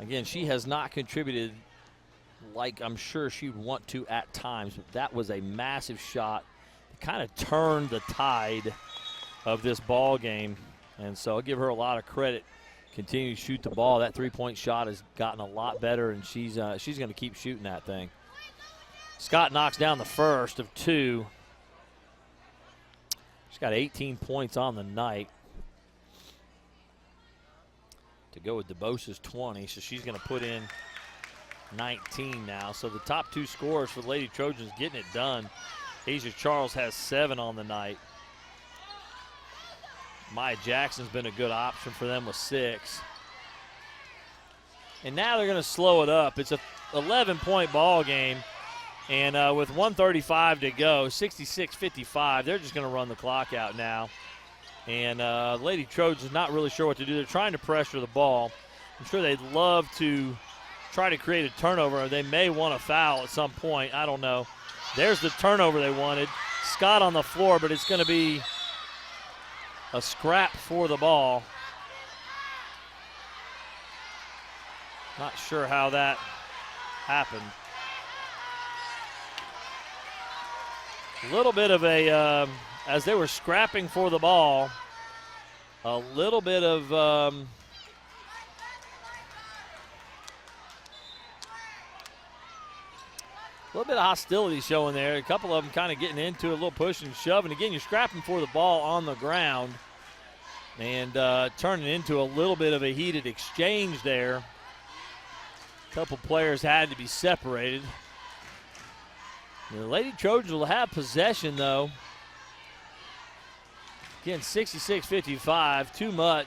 Again, she has not contributed like I'm sure she'd want to at times, but that was a massive shot. It kind of turned the tide of this ball game, and so I'll give her a lot of credit. Continue to shoot the ball. That three-point shot has gotten a lot better, and she's going to keep shooting that thing. Scott knocks down the first of 2. She's got 18 points on the night to go with DeBose's 20, so she's going to put in 19 now. So the top 2 scorers for the Lady Trojans getting it done. Asia Charles has 7 on the night. Maya Jackson's been a good option for them with 6. And now they're going to slow it up. It's a 11-point ball game. And with 1:35 to go, 66-55, they're just going to run the clock out now. And Lady Trojans not really sure what to do. They're trying to pressure the ball. I'm sure they'd love to try to create a turnover. They may want a foul at some point. I don't know. There's the turnover they wanted. Scott on the floor, but it's going to be a scrap for the ball. Not sure how that happened. A little bit of a, as they were scrapping for the ball, a little bit of hostility showing there. A couple of them kind of getting into it, a little push and shove. And again, you're scrapping for the ball on the ground and turning into a little bit of a heated exchange there. A couple players had to be separated. The Lady Trojans will have possession, though. Again, 66-55, too much.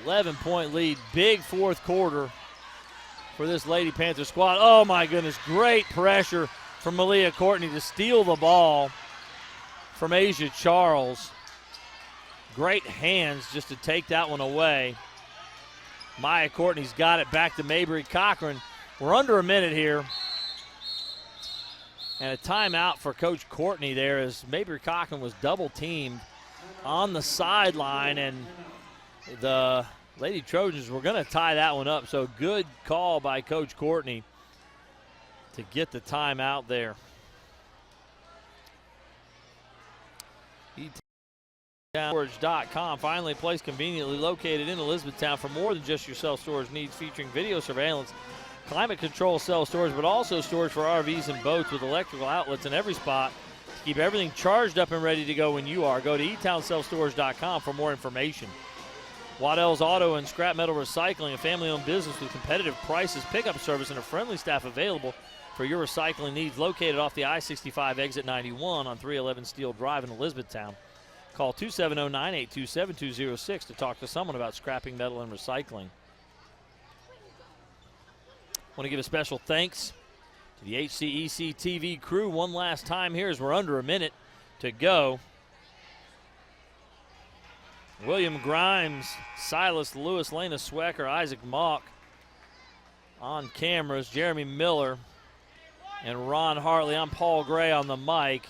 11-point lead, big fourth quarter for this Lady Panther squad. Oh, my goodness, great pressure from Malia Courtney to steal the ball from Asia Charles. Great hands just to take that one away. Maya Courtney's got it back to Mabry Cochran. We're under a minute here. And a timeout for Coach Courtney there as Mabry Cochran was double-teamed on the sideline, and the Lady Trojans were going to tie that one up. So good call by Coach Courtney to get the timeout there. Storage.com, finally a place conveniently located in Elizabethtown for more than just your self-storage needs, featuring video surveillance, climate control self-storage, but also storage for RVs and boats with electrical outlets in every spot to keep everything charged up and ready to go when you are. Go to etownselfstorage.com for more information. Waddell's Auto and Scrap Metal Recycling, a family-owned business with competitive prices, pickup service, and a friendly staff available for your recycling needs. Located off the I-65 exit 91 on 311 Steel Drive in Elizabethtown. Call 270-982-7206 to talk to someone about scrapping metal and recycling. Want to give a special thanks to the HCEC-TV crew one last time here as we're under a minute to go. William Grimes, Silas Lewis, Lena Swecker, Isaac Mock on cameras, Jeremy Miller and Ron Hartley. I'm Paul Gray on the mic.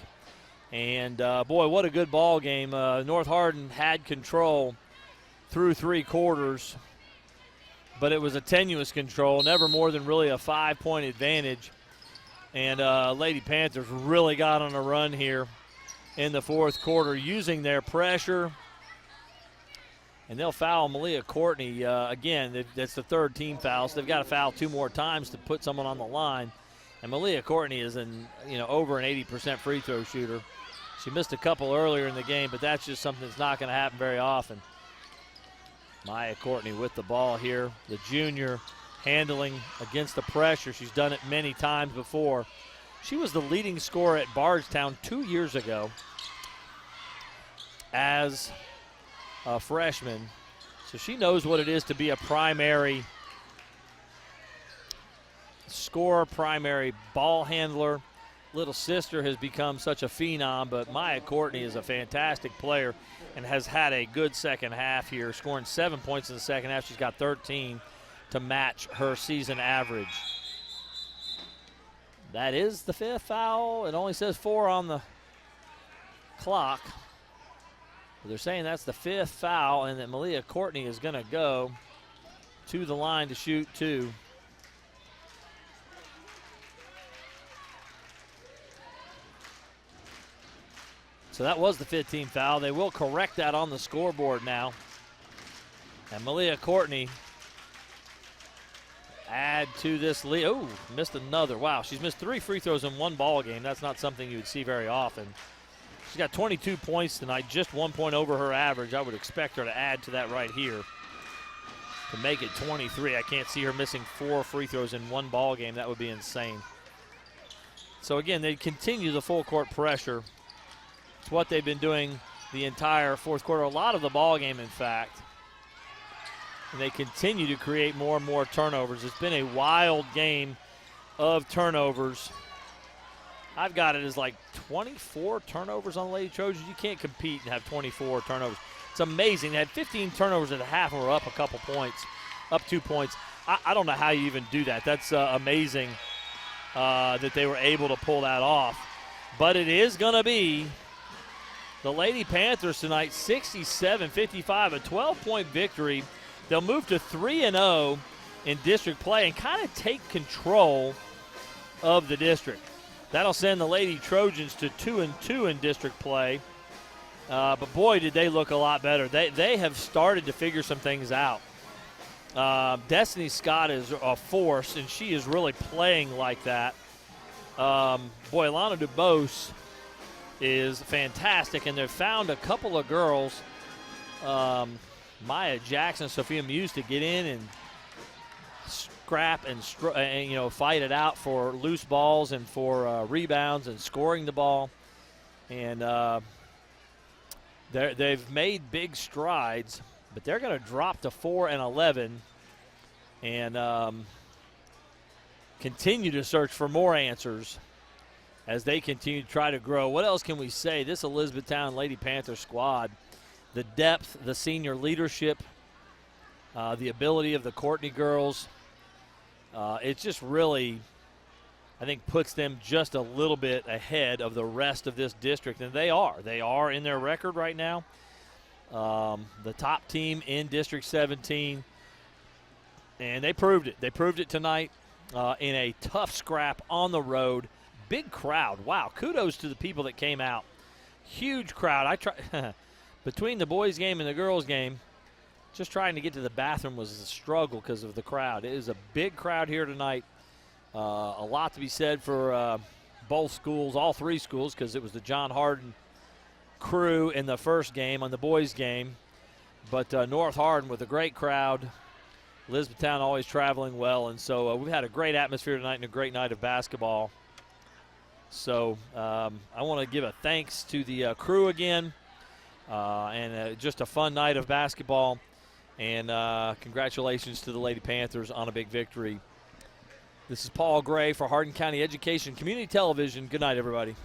And, boy, what a good ball game. North Hardin had control through three quarters, but it was a tenuous control, never more than really a 5-point advantage. And Lady Panthers really got on a run here in the fourth quarter using their pressure. And they'll foul Malia Courtney. Again, that's the third team foul, so they've got to foul two more times to put someone on the line. And Malia Courtney is over an 80% free throw shooter. She missed a couple earlier in the game, but that's just something that's not going to happen very often. Maya Courtney with the ball here. The junior handling against the pressure. She's done it many times before. She was the leading scorer at Bardstown 2 years ago as a freshman. So she knows what it is to be a primary scorer, primary ball handler. Little sister has become such a phenom, but Maya Courtney is a fantastic player and has had a good second half here, scoring 7 points in the second half. She's got 13 to match her season average. That is the fifth foul. It only says 4 on the clock. But they're saying that's the fifth foul and that Malia Courtney is going to go to the line to shoot 2. So that was the 15th foul. They will correct that on the scoreboard now. And Malia Courtney add to this lead. Oh, missed another. Wow, she's missed 3 free throws in one ball game. That's not something you would see very often. She's got 22 points tonight, just 1 point over her average. I would expect her to add to that right here to make it 23. I can't see her missing 4 free throws in one ball game. That would be insane. So again, they continue the full court pressure. It's what they've been doing the entire fourth quarter, a lot of the ball game, in fact. And they continue to create more and more turnovers. It's been a wild game of turnovers. I've got it as like 24 turnovers on the Lady Trojans. You can't compete and have 24 turnovers. It's amazing. They had 15 turnovers at the half and were up a couple points, up 2 points. I don't know how you even do that. That's amazing that they were able to pull that off. But it is going to be the Lady Panthers tonight, 67-55, a 12-point victory. They'll move to 3-0 in district play and kind of take control of the district. That'll send the Lady Trojans to 2-2 in district play. But boy, did they look a lot better. They have started to figure some things out. Destiny Scott is a force, and she is really playing like that. Boy, Lana DuBose is fantastic, and they've found a couple of girls, Maya Jackson, Sophia Muse, to get in and scrap and fight it out for loose balls and for rebounds and scoring the ball. And they've made big strides, but they're going to drop to 4-11 and continue to search for more answers as they continue to try to grow. What else can we say? This Elizabethtown Lady Panther squad, the depth, the senior leadership, the ability of the Courtney girls, it just really, I think, puts them just a little bit ahead of the rest of this district. And they are in their record right now. The top team in District 17. And they proved it. They proved it tonight in a tough scrap on the road. Big crowd. Wow, kudos to the people that came out. Huge crowd. Between the boys' game and the girls' game, just trying to get to the bathroom was a struggle because of the crowd. It is a big crowd here tonight. A lot to be said for both schools, all three schools, because it was the John Hardin crew in the first game on the boys' game. But North Hardin with a great crowd. Elizabethtown always traveling well. And so we've had a great atmosphere tonight and a great night of basketball. So I want to give a thanks to the crew again. And just a fun night of basketball. And congratulations to the Lady Panthers on a big victory. This is Paul Gray for Hardin County Education Community Television. Good night, everybody.